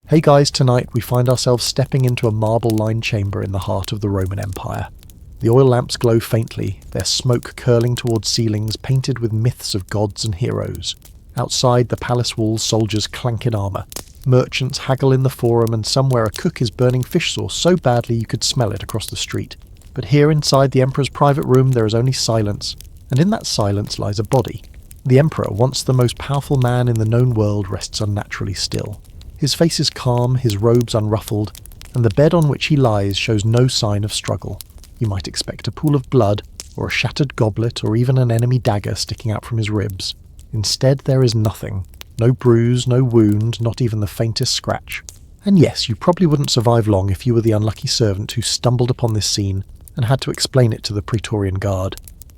Hey guys, tonight we find ourselves stepping into a marble-lined chamber in the heart of the Roman Empire. The oil lamps glow faintly, their smoke curling towards ceilings painted with myths of gods and heroes. Outside the palace walls, soldiers clank in armour. Merchants haggle in the forum, and somewhere a cook is burning fish sauce so badly you could smell it across the street. But here inside the Emperor's private room there is only silence, and in that silence lies a body. The Emperor, once the most powerful man in the known world, rests unnaturally still. His face is calm, his robes unruffled, and the bed on which he lies shows no sign of struggle. You might expect a pool of blood, or a shattered goblet, or even an enemy dagger sticking out from his ribs. Instead there is nothing. No bruise, no wound, not even the faintest scratch. And yes, you probably wouldn't survive long if you were the unlucky servant who stumbled upon this scene and had to explain it to the Praetorian Guard.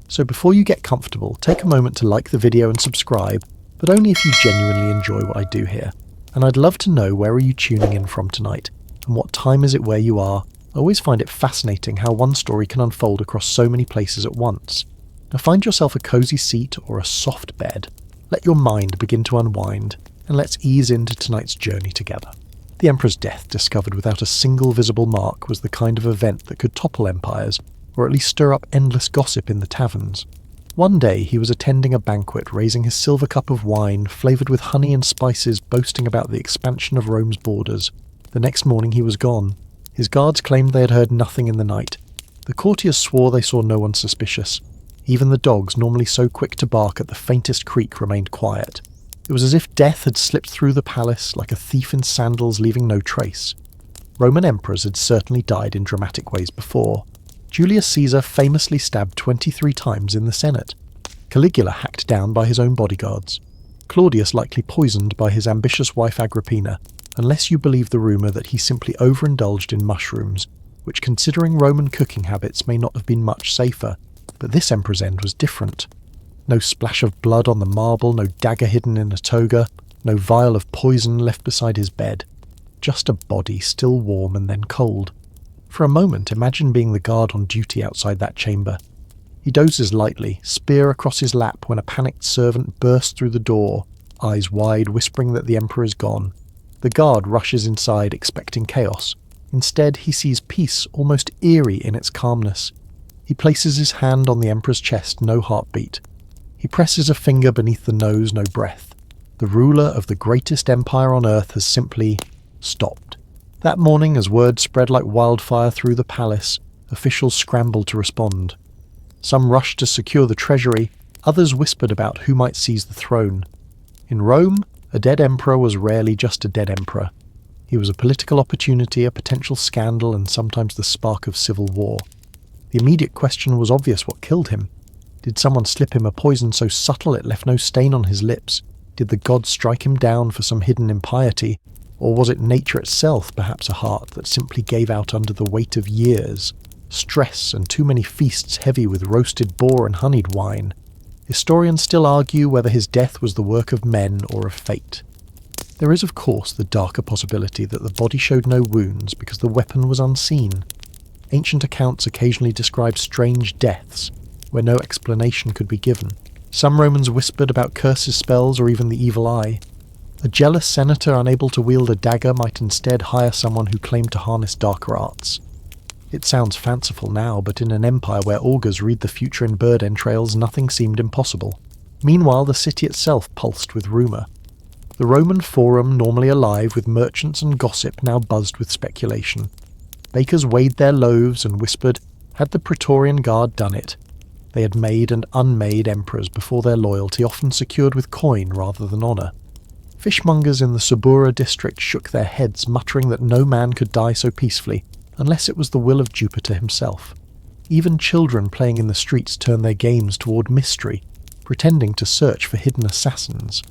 So before you get comfortable, take a moment to like the video and subscribe, but only if you genuinely enjoy what I do here. And I'd love to know, where are you tuning in from tonight, and what time is it where you are? I always find it fascinating how one story can unfold across so many places at once. Now find yourself a cosy seat or a soft bed. Let your mind begin to unwind, and let's ease into tonight's journey together. The Emperor's death, discovered without a single visible mark, was the kind of event that could topple empires, or at least stir up endless gossip in the taverns. One day he was attending a banquet, raising his silver cup of wine, flavoured with honey and spices, boasting about the expansion of Rome's borders. The next morning he was gone. His guards claimed they had heard nothing in the night. The courtiers swore they saw no one suspicious. Even the dogs, normally so quick to bark at the faintest creak, remained quiet. It was as if death had slipped through the palace like a thief in sandals, leaving no trace. Roman emperors had certainly died in dramatic ways before. Julius Caesar famously stabbed 23 times in the Senate. Caligula hacked down by his own bodyguards. Claudius likely poisoned by his ambitious wife Agrippina, unless you believe the rumour that he simply overindulged in mushrooms, which, considering Roman cooking habits, may not have been much safer. But this emperor's end was different. No splash of blood on the marble, no dagger hidden in a toga, no vial of poison left beside his bed. Just a body, still warm and then cold. For a moment, imagine being the guard on duty outside that chamber. He dozes lightly, spear across his lap, when a panicked servant bursts through the door, eyes wide, whispering that the emperor is gone. The guard rushes inside, expecting chaos. Instead, he sees peace, almost eerie in its calmness. He places his hand on the emperor's chest, no heartbeat. He presses a finger beneath the nose, no breath. The ruler of the greatest empire on earth has simply stopped. That morning, as word spread like wildfire through the palace, officials scrambled to respond. Some rushed to secure the treasury, others whispered about who might seize the throne. In Rome, a dead emperor was rarely just a dead emperor. He was a political opportunity, a potential scandal, and sometimes the spark of civil war. The immediate question was obvious: what killed him? Did someone slip him a poison so subtle it left no stain on his lips? Did the gods strike him down for some hidden impiety? Or was it nature itself, perhaps a heart that simply gave out under the weight of years, stress, and too many feasts heavy with roasted boar and honeyed wine? Historians still argue whether his death was the work of men or of fate. There is, of course, the darker possibility that the body showed no wounds because the weapon was unseen. Ancient accounts occasionally describe strange deaths, where no explanation could be given. Some Romans whispered about curses, spells, or even the evil eye. A jealous senator unable to wield a dagger might instead hire someone who claimed to harness darker arts. It sounds fanciful now, but in an empire where augurs read the future in bird entrails, nothing seemed impossible. Meanwhile, the city itself pulsed with rumour. The Roman Forum, normally alive with merchants and gossip, now buzzed with speculation. Bakers weighed their loaves and whispered, had the Praetorian Guard done it? They had made and unmade emperors before their loyalty, often secured with coin rather than honour. Fishmongers in the Subura district shook their heads, muttering that no man could die so peacefully, unless it was the will of Jupiter himself. Even children playing in the streets turned their games toward mystery, pretending to search for hidden assassins.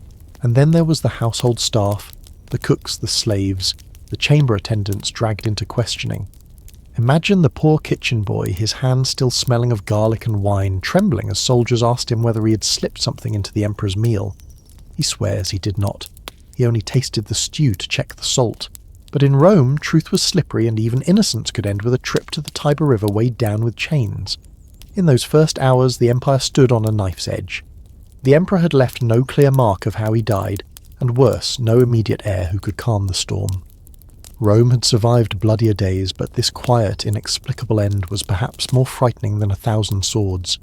And then there was the household staff, the cooks, the slaves, the chamber attendants dragged into questioning. Imagine the poor kitchen boy, his hands still smelling of garlic and wine, trembling as soldiers asked him whether he had slipped something into the emperor's meal. He swears he did not. He only tasted the stew to check the salt. But in Rome, truth was slippery, and even innocence could end with a trip to the Tiber River weighed down with chains. In those first hours, the empire stood on a knife's edge. The emperor had left no clear mark of how he died, and worse, no immediate heir who could calm the storm. Rome had survived bloodier days, but this quiet, inexplicable end was perhaps more frightening than 1,000 swords.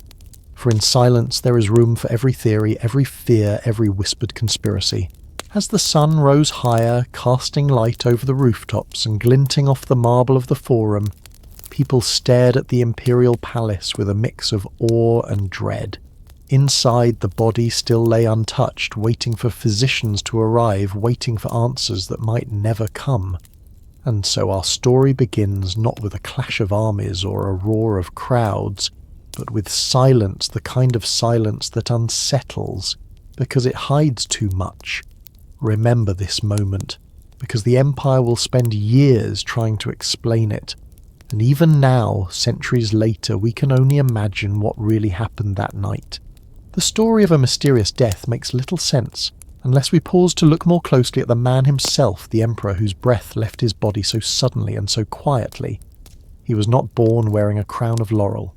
For in silence there is room for every theory, every fear, every whispered conspiracy. As the sun rose higher, casting light over the rooftops and glinting off the marble of the Forum, people stared at the imperial palace with a mix of awe and dread. Inside, the body still lay untouched, waiting for physicians to arrive, waiting for answers that might never come. And so our story begins not with a clash of armies or a roar of crowds, but with silence, the kind of silence that unsettles, because it hides too much. Remember this moment, because the Empire will spend years trying to explain it. And even now, centuries later, we can only imagine what really happened that night. The story of a mysterious death makes little sense, unless we pause to look more closely at the man himself, the Emperor whose breath left his body so suddenly and so quietly. He was not born wearing a crown of laurel.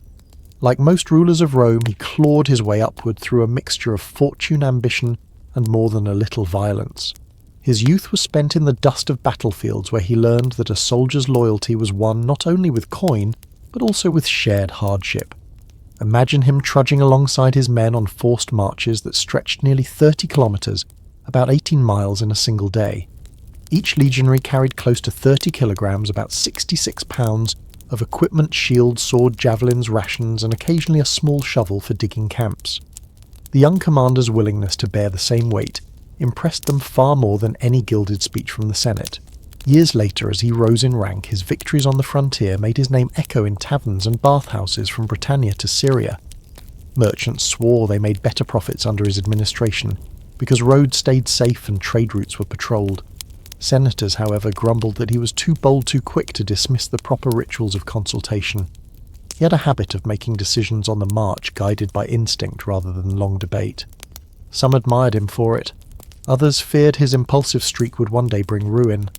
Like most rulers of Rome, he clawed his way upward through a mixture of fortune, ambition, and more than a little violence. His youth was spent in the dust of battlefields, where he learned that a soldier's loyalty was won not only with coin, but also with shared hardship. Imagine him trudging alongside his men on forced marches that stretched nearly 30 kilometres, about 18 miles in a single day. Each legionary carried close to 30 kilograms, about 66 pounds, of equipment, shields, sword, javelins, rations, and occasionally a small shovel for digging camps. The young commander's willingness to bear the same weight impressed them far more than any gilded speech from the Senate. Years later, as he rose in rank, his victories on the frontier made his name echo in taverns and bathhouses from Britannia to Syria. Merchants swore they made better profits under his administration, because roads stayed safe and trade routes were patrolled. Senators, however, grumbled that he was too bold too quick to dismiss the proper rituals of consultation. He had a habit of making decisions on the march, guided by instinct rather than long debate. Some admired him for it. Others feared his impulsive streak would one day bring ruin.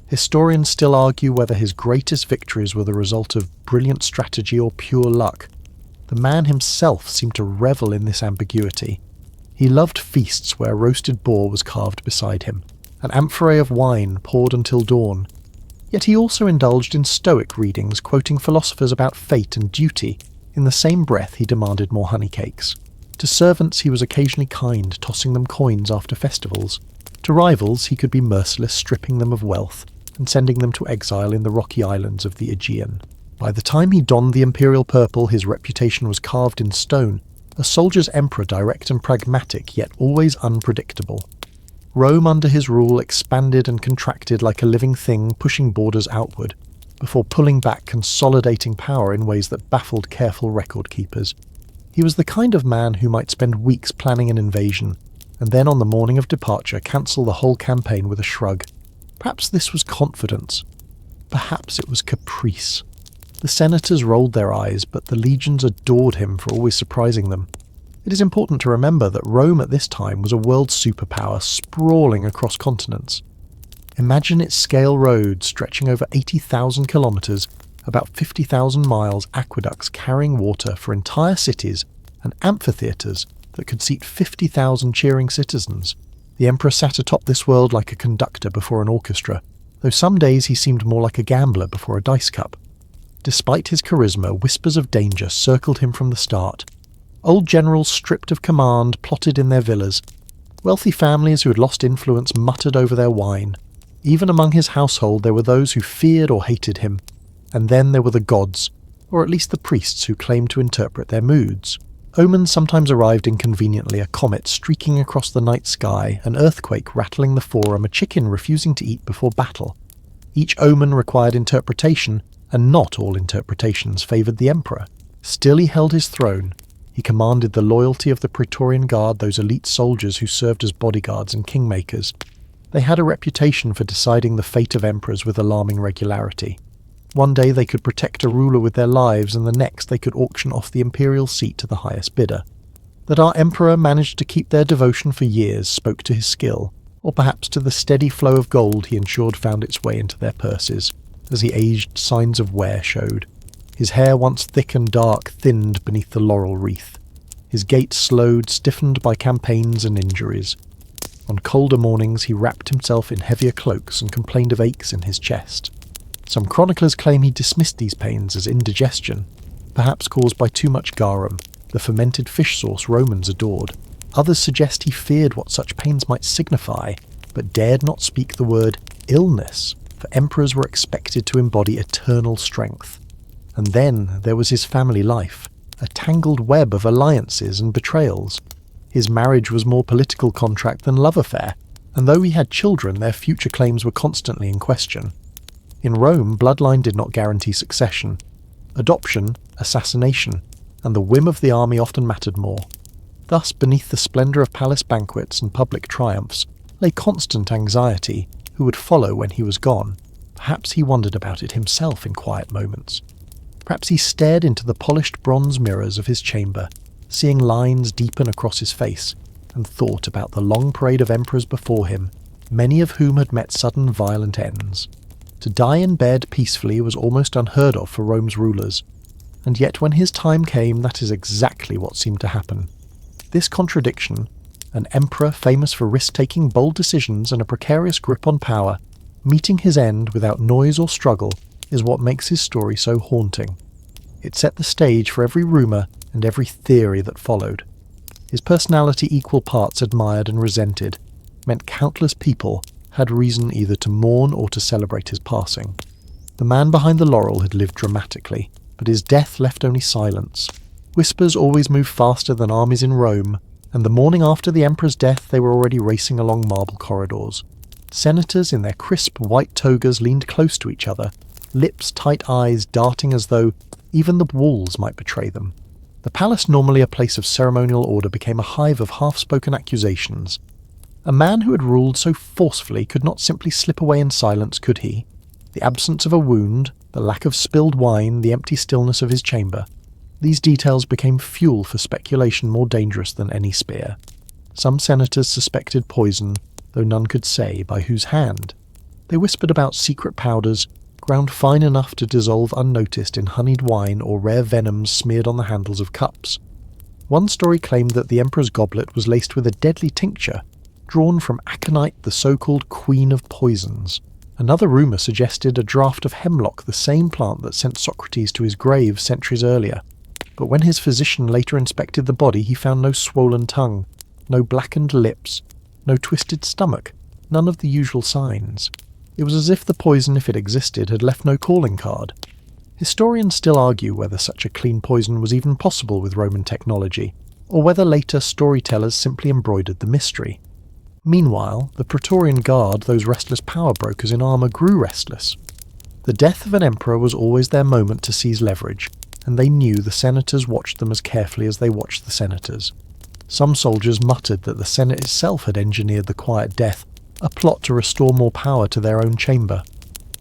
Historians still argue whether his greatest victories were the result of brilliant strategy or pure luck. The man himself seemed to revel in this ambiguity. He loved feasts where roasted boar was carved beside him, an amphorae of wine poured until dawn. Yet he also indulged in stoic readings, quoting philosophers about fate and duty. In the same breath he demanded more honeycakes. To servants he was occasionally kind, tossing them coins after festivals. To rivals he could be merciless, stripping them of wealth and sending them to exile in the rocky islands of the Aegean. By the time he donned the imperial purple, his reputation was carved in stone, a soldier's emperor, direct and pragmatic, yet always unpredictable. Rome under his rule expanded and contracted like a living thing, pushing borders outward, before pulling back, consolidating power in ways that baffled careful record keepers. He was the kind of man who might spend weeks planning an invasion, and then on the morning of departure cancel the whole campaign with a shrug. Perhaps this was confidence. Perhaps it was caprice. The senators rolled their eyes, but the legions adored him for always surprising them. It is important to remember that Rome at this time was a world superpower sprawling across continents. Imagine its scale roads stretching over 80,000 kilometres, about 50,000 miles, aqueducts carrying water for entire cities, and amphitheatres that could seat 50,000 cheering citizens. The emperor sat atop this world like a conductor before an orchestra, though some days he seemed more like a gambler before a dice cup. Despite his charisma, whispers of danger circled him from the start. Old generals stripped of command plotted in their villas. Wealthy families who had lost influence muttered over their wine. Even among his household there were those who feared or hated him. And then there were the gods, or at least the priests who claimed to interpret their moods. Omens sometimes arrived inconveniently, a comet streaking across the night sky, an earthquake rattling the Forum, a chicken refusing to eat before battle. Each omen required interpretation, and not all interpretations favoured the emperor. Still he held his throne. He commanded the loyalty of the Praetorian Guard, those elite soldiers who served as bodyguards and kingmakers. They had a reputation for deciding the fate of emperors with alarming regularity. One day they could protect a ruler with their lives, and the next they could auction off the imperial seat to the highest bidder. That our emperor managed to keep their devotion for years spoke to his skill, or perhaps to the steady flow of gold he ensured found its way into their purses. As he aged, signs of wear showed. His hair, once thick and dark, thinned beneath the laurel wreath. His gait slowed, stiffened by campaigns and injuries. On colder mornings he wrapped himself in heavier cloaks and complained of aches in his chest. Some chroniclers claim he dismissed these pains as indigestion, perhaps caused by too much garum, the fermented fish sauce Romans adored. Others suggest he feared what such pains might signify, but dared not speak the word illness, for emperors were expected to embody eternal strength. And then there was his family life, a tangled web of alliances and betrayals. His marriage was more political contract than love affair, and though he had children, their future claims were constantly in question. In Rome, bloodline did not guarantee succession. Adoption, assassination, and the whim of the army often mattered more. Thus, beneath the splendour of palace banquets and public triumphs, lay constant anxiety. Who would follow when he was gone? Perhaps he wondered about it himself in quiet moments. Perhaps he stared into the polished bronze mirrors of his chamber, seeing lines deepen across his face, and thought about the long parade of emperors before him, many of whom had met sudden violent ends. To die in bed peacefully was almost unheard of for Rome's rulers, and yet when his time came, that is exactly what seemed to happen. This contradiction, an emperor famous for risk-taking bold decisions and a precarious grip on power, meeting his end without noise or struggle, is what makes his story so haunting. It set the stage for every rumour and every theory that followed. His personality, equal parts admired and resented, meant countless people had reason either to mourn or to celebrate his passing. The man behind the laurel had lived dramatically, but his death left only silence. Whispers always move faster than armies in Rome, and the morning after the emperor's death they were already racing along marble corridors. Senators in their crisp white togas leaned close to each other, lips tight, eyes darting as though even the walls might betray them. The palace, normally a place of ceremonial order, became a hive of half-spoken accusations. A man who had ruled so forcefully could not simply slip away in silence, could he? The absence of a wound, the lack of spilled wine, the empty stillness of his chamber. These details became fuel for speculation more dangerous than any spear. Some senators suspected poison, though none could say by whose hand. They whispered about secret powders, ground fine enough to dissolve unnoticed in honeyed wine or rare venoms smeared on the handles of cups. One story claimed that the emperor's goblet was laced with a deadly tincture, drawn from aconite, the so-called queen of poisons. Another rumour suggested a draught of hemlock, the same plant that sent Socrates to his grave centuries earlier. But when his physician later inspected the body, he found no swollen tongue, no blackened lips, no twisted stomach, none of the usual signs. It was as if the poison, if it existed, had left no calling card. Historians still argue whether such a clean poison was even possible with Roman technology, or whether later storytellers simply embroidered the mystery. Meanwhile, the Praetorian Guard, those restless power brokers in armour, grew restless. The death of an emperor was always their moment to seize leverage, and they knew the senators watched them as carefully as they watched the senators. Some soldiers muttered that the Senate itself had engineered the quiet death, a plot to restore more power to their own chamber.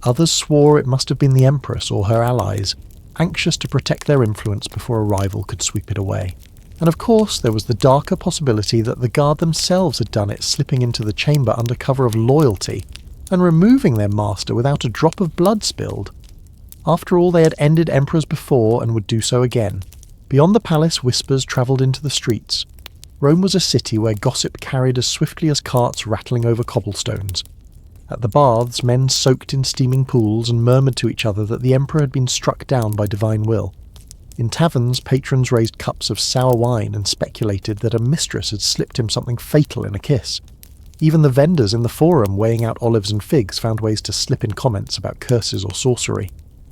Others swore it must have been the Empress or her allies, anxious to protect their influence before a rival could sweep it away. And of course there was the darker possibility that the guard themselves had done it, slipping into the chamber under cover of loyalty, and removing their master without a drop of blood spilled. After all, they had ended emperors before and would do so again. Beyond the palace, whispers travelled into the streets. Rome was a city where gossip carried as swiftly as carts rattling over cobblestones. At the baths, men soaked in steaming pools and murmured to each other that the emperor had been struck down by divine will. In taverns, patrons raised cups of sour wine and speculated that a mistress had slipped him something fatal in a kiss. Even the vendors in the forum weighing out olives and figs found ways to slip in comments about curses or sorcery.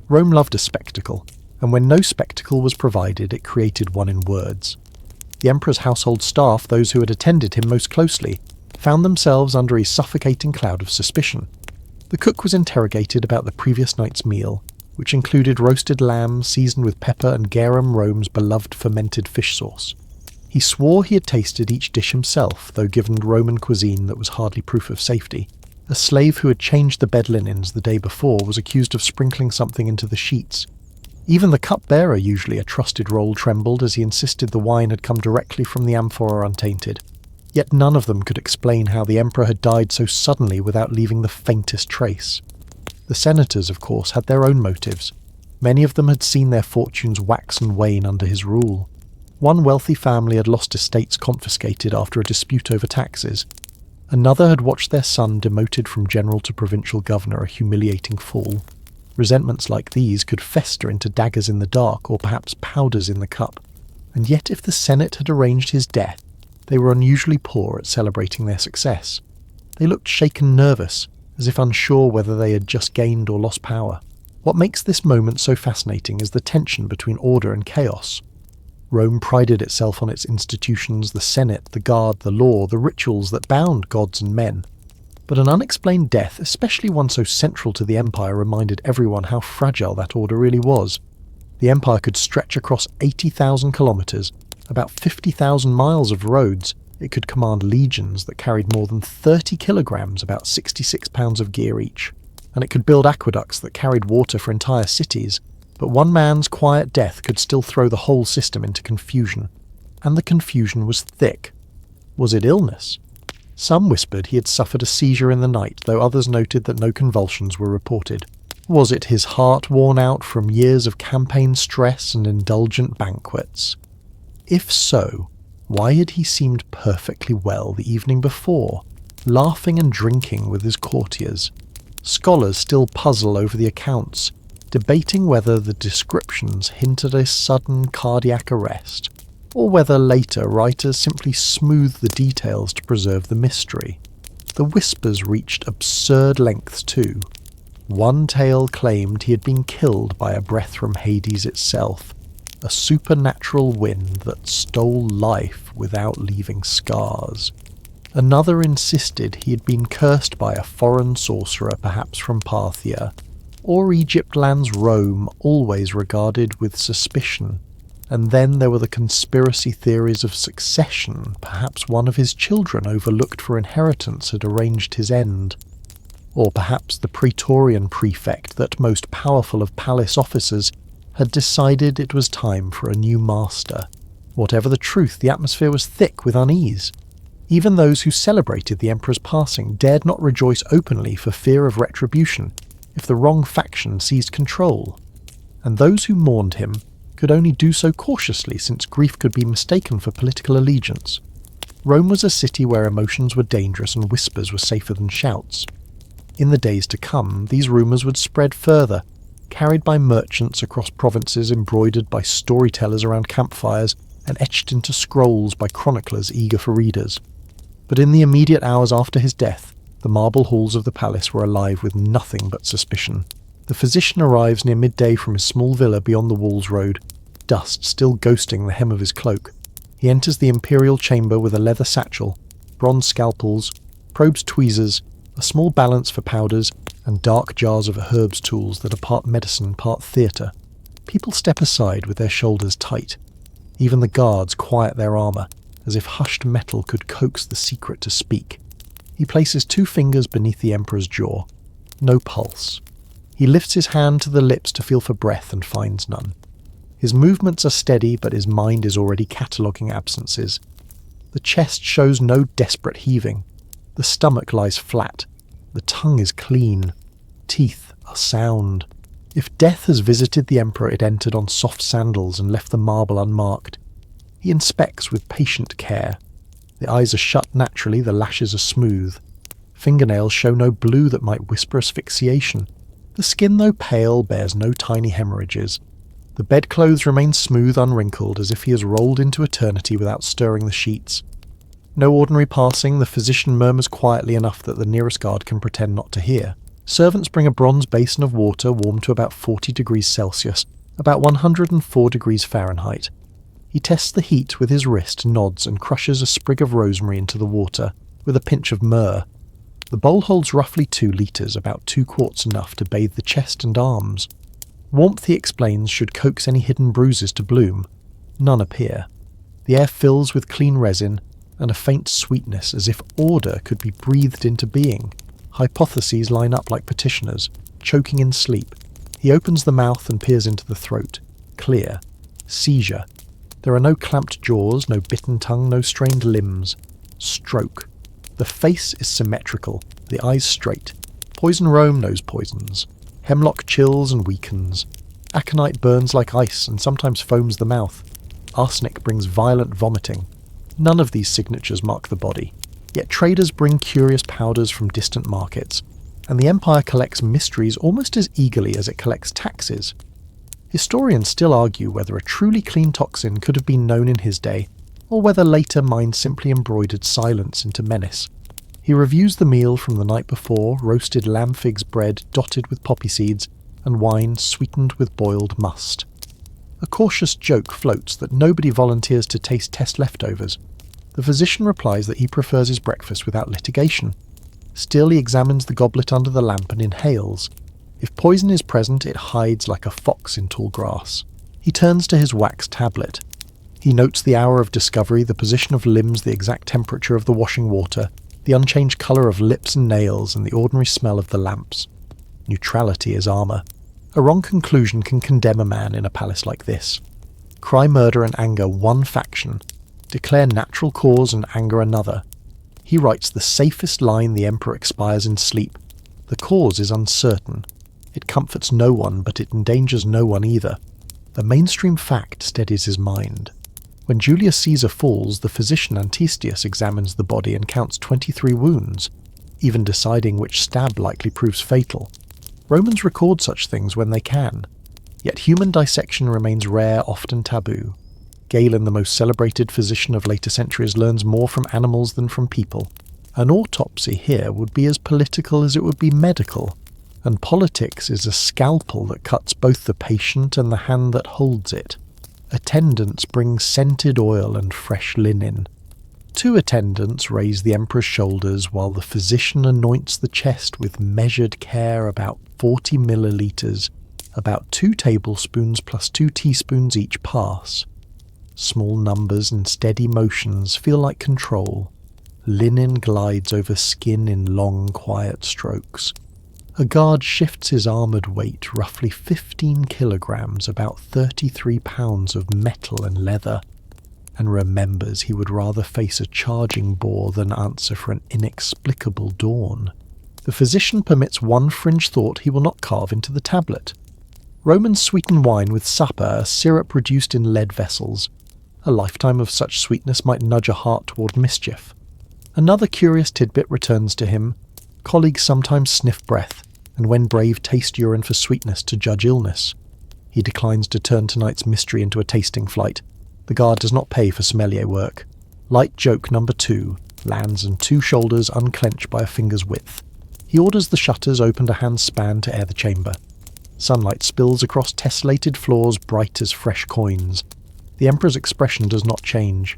Rome loved a spectacle, and when no spectacle was provided, it created one in words. The emperor's household staff, those who had attended him most closely, found themselves under a suffocating cloud of suspicion. The cook was interrogated about the previous night's meal, which included roasted lamb seasoned with pepper and garum, Rome's beloved fermented fish sauce. He swore he had tasted each dish himself, though given Roman cuisine that was hardly proof of safety. A slave who had changed the bed linens the day before was accused of sprinkling something into the sheets. Even the cupbearer, usually a trusted role, trembled as he insisted the wine had come directly from the amphora untainted. Yet none of them could explain how the emperor had died so suddenly without leaving the faintest trace. The senators, of course, had their own motives. Many of them had seen their fortunes wax and wane under his rule. One wealthy family had lost estates confiscated after a dispute over taxes. Another had watched their son demoted from general to provincial governor, a humiliating fall. Resentments like these could fester into daggers in the dark or perhaps powders in the cup. And yet if the Senate had arranged his death, they were unusually poor at celebrating their success. They looked shaken nervous, as if unsure whether they had just gained or lost power. What makes this moment so fascinating is the tension between order and chaos. Rome prided itself on its institutions, the Senate, the Guard, the law, the rituals that bound gods and men. But an unexplained death, especially one so central to the empire, reminded everyone how fragile that order really was. The empire could stretch across 80,000 kilometres, about 50,000 miles of roads. It could command legions that carried more than 30 kilograms, about 66 pounds of gear each. And it could build aqueducts that carried water for entire cities. But one man's quiet death could still throw the whole system into confusion. And the confusion was thick. Was it illness? Some whispered he had suffered a seizure in the night, though others noted that no convulsions were reported. Was it his heart worn out from years of campaign stress and indulgent banquets? If so, why had he seemed perfectly well the evening before, laughing and drinking with his courtiers? Scholars still puzzle over the accounts, debating whether the descriptions hinted a sudden cardiac arrest, or whether later writers simply smoothed the details to preserve the mystery. The whispers reached absurd lengths too. One tale claimed he had been killed by a breath from Hades itself, a supernatural wind that stole life without leaving scars. Another insisted he had been cursed by a foreign sorcerer, perhaps from Parthia, or Egypt lands Rome, always regarded with suspicion. And then there were the conspiracy theories of succession. Perhaps one of his children, overlooked for inheritance, had arranged his end. Or perhaps the Praetorian prefect, that most powerful of palace officers, had decided it was time for a new master. Whatever the truth, the atmosphere was thick with unease. Even those who celebrated the emperor's passing dared not rejoice openly for fear of retribution if the wrong faction seized control. And those who mourned him could only do so cautiously, since grief could be mistaken for political allegiance. Rome was a city where emotions were dangerous and whispers were safer than shouts. In the days to come, these rumours would spread further, carried by merchants across provinces, embroidered by storytellers around campfires, and etched into scrolls by chroniclers eager for readers. But in the immediate hours after his death, the marble halls of the palace were alive with nothing but suspicion. The physician arrives near midday from his small villa beyond the Walls Road, dust still ghosting the hem of his cloak. He enters the imperial chamber with a leather satchel, bronze scalpels, probes tweezers, a small balance for powders, and dark jars of herbs tools that are part medicine, part theatre. People step aside with their shoulders tight. Even the guards quiet their armour, as if hushed metal could coax the secret to speak. He places 2 fingers beneath the emperor's jaw. No pulse. He lifts his hand to the lips to feel for breath and finds none. His movements are steady, but his mind is already cataloguing absences. The chest shows no desperate heaving. The stomach lies flat. The tongue is clean. Teeth are sound. If death has visited the emperor, it entered on soft sandals and left the marble unmarked. He inspects with patient care. The eyes are shut naturally, the lashes are smooth. Fingernails show no blue that might whisper asphyxiation. The skin, though pale, bears no tiny hemorrhages. The bedclothes remain smooth, unwrinkled, as if he has rolled into eternity without stirring the sheets. No ordinary passing, the physician murmurs quietly enough that the nearest guard can pretend not to hear. Servants bring a bronze basin of water warmed to about 40 degrees Celsius, about 104 degrees Fahrenheit. He tests the heat with his wrist, nods, and crushes a sprig of rosemary into the water, with a pinch of myrrh. The bowl holds roughly 2 litres, about 2 quarts enough to bathe the chest and arms. Warmth, he explains, should coax any hidden bruises to bloom. None appear. The air fills with clean resin, and a faint sweetness, as if order could be breathed into being. Hypotheses line up like petitioners, choking in sleep. He opens the mouth and peers into the throat. Clear. Seizure. There are no clamped jaws, no bitten tongue, no strained limbs. Stroke. The face is symmetrical, the eyes straight. Poison Rome knows poisons. Hemlock chills and weakens. Aconite burns like ice and sometimes foams the mouth. Arsenic brings violent vomiting. None of these signatures mark the body. Yet traders bring curious powders from distant markets, and the Empire collects mysteries almost as eagerly as it collects taxes. Historians still argue whether a truly clean toxin could have been known in his day, or whether later minds simply embroidered silence into menace. He reviews the meal from the night before, roasted lamb figs bread dotted with poppy seeds, and wine sweetened with boiled must. A cautious joke floats that nobody volunteers to taste test leftovers. The physician replies that he prefers his breakfast without litigation. Still, he examines the goblet under the lamp and inhales. If poison is present, it hides like a fox in tall grass. He turns to his wax tablet. He notes the hour of discovery, the position of limbs, the exact temperature of the washing water, the unchanged colour of lips and nails, and the ordinary smell of the lamps. Neutrality is armour. A wrong conclusion can condemn a man in a palace like this. Cry murder and anger one faction. Declare natural cause and anger another. He writes the safest line: the emperor expires in sleep. The cause is uncertain. It comforts no one, but it endangers no one either. The mainstream fact steadies his mind. When Julius Caesar falls, the physician Antistius examines the body and counts 23 wounds, even deciding which stab likely proves fatal. Romans record such things when they can. Yet human dissection remains rare, often taboo. Galen, the most celebrated physician of later centuries, learns more from animals than from people. An autopsy here would be as political as it would be medical, and politics is a scalpel that cuts both the patient and the hand that holds it. Attendants bring scented oil and fresh linen. 2 attendants raise the emperor's shoulders while the physician anoints the chest with measured care, about 40 milliliters, about 2 tablespoons plus 2 teaspoons each pass. Small numbers and steady motions feel like control. Linen glides over skin in long, quiet strokes. A guard shifts his armoured weight, roughly 15 kilograms, about 33 pounds of metal and leather, and remembers he would rather face a charging boar than answer for an inexplicable dawn. The physician permits one fringe thought he will not carve into the tablet. Romans sweeten wine with sapper, a syrup reduced in lead vessels. A lifetime of such sweetness might nudge a heart toward mischief. Another curious tidbit returns to him. Colleagues sometimes sniff breath, and when brave taste urine for sweetness to judge illness. He declines to turn tonight's mystery into a tasting flight. The guard does not pay for sommelier work. Light joke number 2 lands and 2 shoulders unclench by a finger's width. He orders the shutters opened a hand's span to air the chamber. Sunlight spills across tessellated floors bright as fresh coins. The emperor's expression does not change.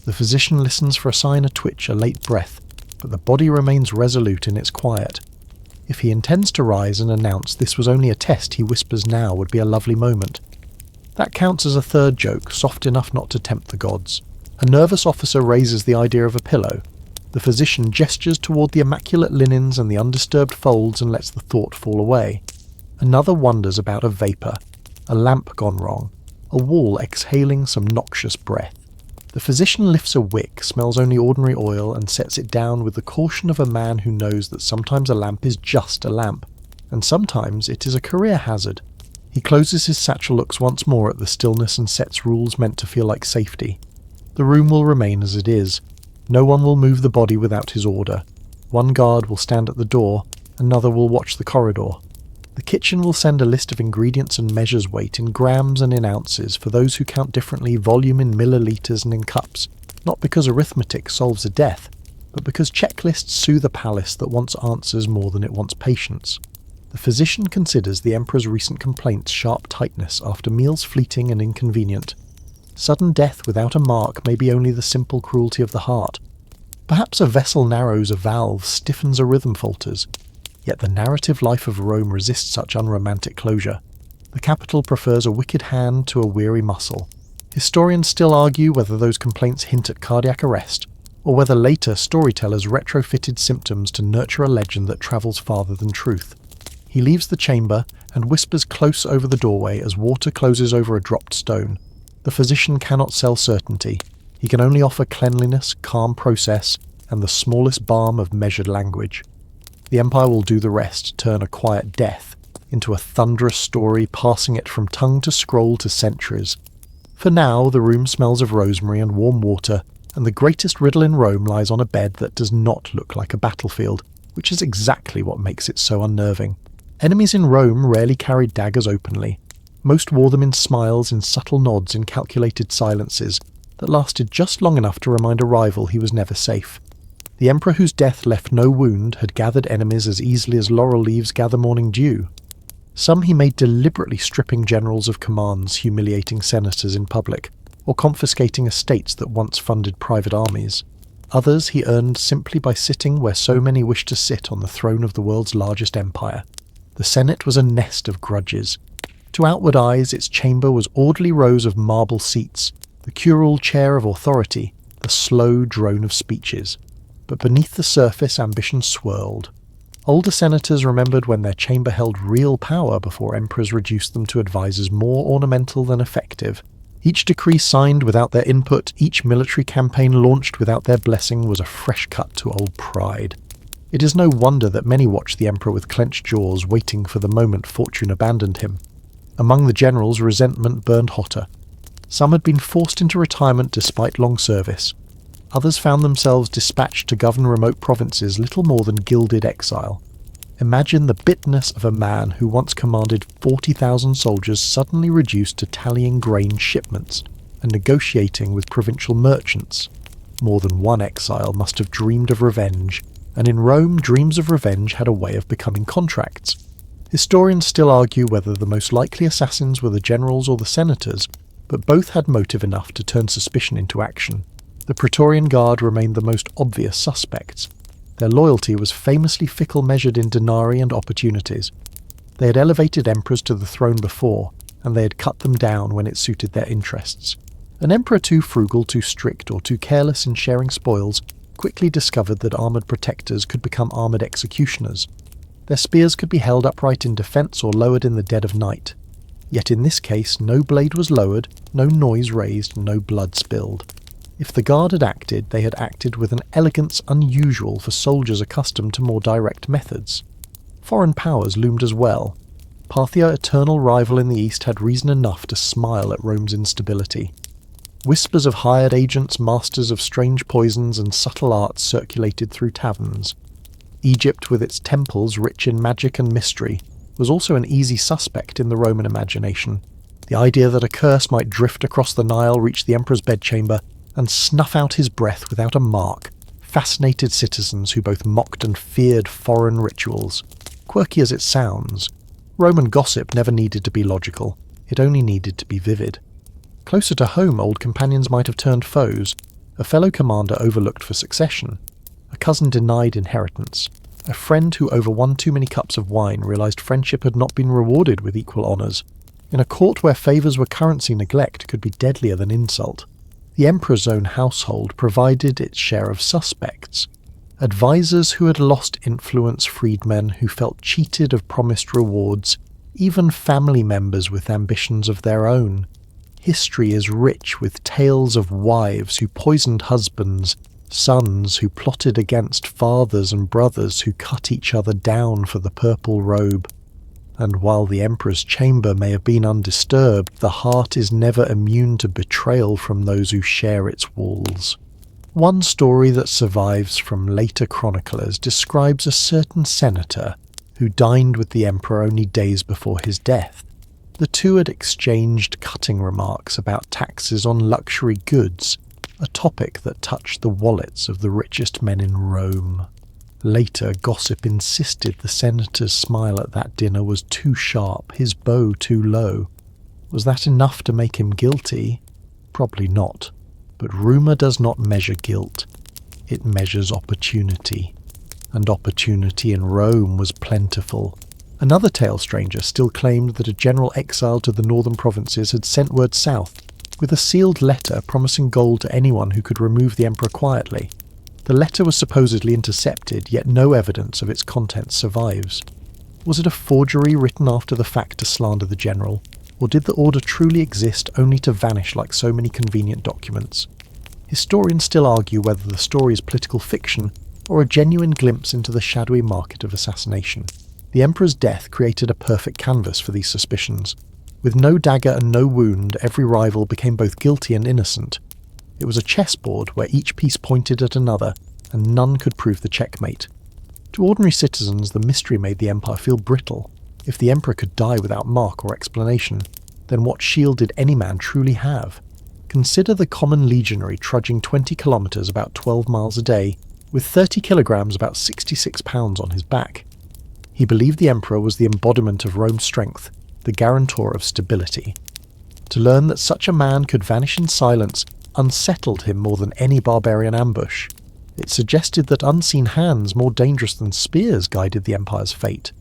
The physician listens for a sign, a twitch, a late breath, but the body remains resolute in its quiet. If he intends to rise and announce this was only a test, he whispers now would be a lovely moment. That counts as a 3rd joke, soft enough not to tempt the gods. A nervous officer raises the idea of a pillow. The physician gestures toward the immaculate linens and the undisturbed folds and lets the thought fall away. Another wonders about a vapour, a lamp gone wrong, a wall exhaling some noxious breath. The physician lifts a wick, smells only ordinary oil, and sets it down with the caution of a man who knows that sometimes a lamp is just a lamp, and sometimes it is a career hazard. He closes his satchel, looks once more at the stillness, and sets rules meant to feel like safety. The room will remain as it is. No one will move the body without his order. One guard will stand at the door, another will watch the corridor. The kitchen will send a list of ingredients and measures weight in grams and in ounces for those who count differently, volume in milliliters and in cups, not because arithmetic solves a death, but because checklists soothe a palace that wants answers more than it wants patience. The physician considers the emperor's recent complaints sharp tightness after meals fleeting and inconvenient. Sudden death without a mark may be only the simple cruelty of the heart. Perhaps a vessel narrows a valve, stiffens a rhythm falters. Yet the narrative life of Rome resists such unromantic closure. The capital prefers a wicked hand to a weary muscle. Historians still argue whether those complaints hint at cardiac arrest, or whether later storytellers retrofitted symptoms to nurture a legend that travels farther than truth. He leaves the chamber and whispers close over the doorway as water closes over a dropped stone. The physician cannot sell certainty. He can only offer cleanliness, calm process, and the smallest balm of measured language. The Empire will do the rest, turn a quiet death into a thunderous story, passing it from tongue to scroll to centuries. For now, the room smells of rosemary and warm water, and the greatest riddle in Rome lies on a bed that does not look like a battlefield, which is exactly what makes it so unnerving. Enemies in Rome rarely carried daggers openly. Most wore them in smiles, in subtle nods, in calculated silences that lasted just long enough to remind a rival he was never safe. The emperor whose death left no wound had gathered enemies as easily as laurel leaves gather morning dew. Some he made deliberately stripping generals of commands, humiliating senators in public, or confiscating estates that once funded private armies. Others he earned simply by sitting where so many wished to sit on the throne of the world's largest empire. The Senate was a nest of grudges. To outward eyes, its chamber was orderly rows of marble seats, the curule chair of authority, the slow drone of speeches. But beneath the surface, ambition swirled. Older senators remembered when their chamber held real power before emperors reduced them to advisors more ornamental than effective. Each decree signed without their input, each military campaign launched without their blessing was a fresh cut to old pride. It is no wonder that many watched the emperor with clenched jaws, waiting for the moment fortune abandoned him. Among the generals, resentment burned hotter. Some had been forced into retirement despite long service. Others found themselves dispatched to govern remote provinces, little more than gilded exile. Imagine the bitterness of a man who once commanded 40,000 soldiers suddenly reduced to tallying grain shipments and negotiating with provincial merchants. More than one exile must have dreamed of revenge, and in Rome dreams of revenge had a way of becoming contracts. Historians still argue whether the most likely assassins were the generals or the senators, but both had motive enough to turn suspicion into action. The Praetorian Guard remained the most obvious suspects. Their loyalty was famously fickle, measured in denarii and opportunities. They had elevated emperors to the throne before, and they had cut them down when it suited their interests. An emperor too frugal, too strict, or too careless in sharing spoils quickly discovered that armoured protectors could become armoured executioners. Their spears could be held upright in defence or lowered in the dead of night. Yet in this case, no blade was lowered, no noise raised, no blood spilled. If the guard had acted, they had acted with an elegance unusual for soldiers accustomed to more direct methods. Foreign powers loomed as well. Parthia, eternal rival in the east, had reason enough to smile at Rome's instability. Whispers of hired agents, masters of strange poisons and subtle arts circulated through taverns. Egypt, with its temples rich in magic and mystery, was also an easy suspect in the Roman imagination. The idea that a curse might drift across the Nile, reach the emperor's bedchamber, and snuff out his breath without a mark fascinated citizens who both mocked and feared foreign rituals. Quirky as it sounds, Roman gossip never needed to be logical, it only needed to be vivid. Closer to home, old companions might have turned foes, a fellow commander overlooked for succession, a cousin denied inheritance, a friend who over one too many cups of wine realised friendship had not been rewarded with equal honours. In a court where favours were currency, neglect could be deadlier than insult. The emperor's own household provided its share of suspects. Advisors who had lost influence, freedmen who felt cheated of promised rewards, even family members with ambitions of their own. History is rich with tales of wives who poisoned husbands, sons who plotted against fathers and brothers who cut each other down for the purple robe. And while the emperor's chamber may have been undisturbed, the heart is never immune to betrayal from those who share its walls. One story that survives from later chroniclers describes a certain senator who dined with the emperor only days before his death. The two had exchanged cutting remarks about taxes on luxury goods, a topic that touched the wallets of the richest men in Rome. Later, gossip insisted the senator's smile at that dinner was too sharp, his bow too low. Was that enough to make him guilty? Probably not. But rumour does not measure guilt. It measures opportunity. And opportunity in Rome was plentiful. Another tale stranger still claimed that a general exiled to the northern provinces had sent word south, with a sealed letter promising gold to anyone who could remove the emperor quietly. The letter was supposedly intercepted, yet no evidence of its contents survives. Was it a forgery written after the fact to slander the general, or did the order truly exist only to vanish like so many convenient documents? Historians still argue whether the story is political fiction or a genuine glimpse into the shadowy market of assassination. The emperor's death created a perfect canvas for these suspicions. With no dagger and no wound, every rival became both guilty and innocent. It was a chessboard where each piece pointed at another, and none could prove the checkmate. To ordinary citizens, the mystery made the Empire feel brittle. If the Emperor could die without mark or explanation, then what shield did any man truly have? Consider the common legionary trudging 20 kilometres about 12 miles a day, with 30 kilograms about 66 pounds on his back. He believed the Emperor was the embodiment of Rome's strength, the guarantor of stability. To learn that such a man could vanish in silence unsettled him more than any barbarian ambush. It suggested that unseen hands more dangerous than spears guided the Empire's fate.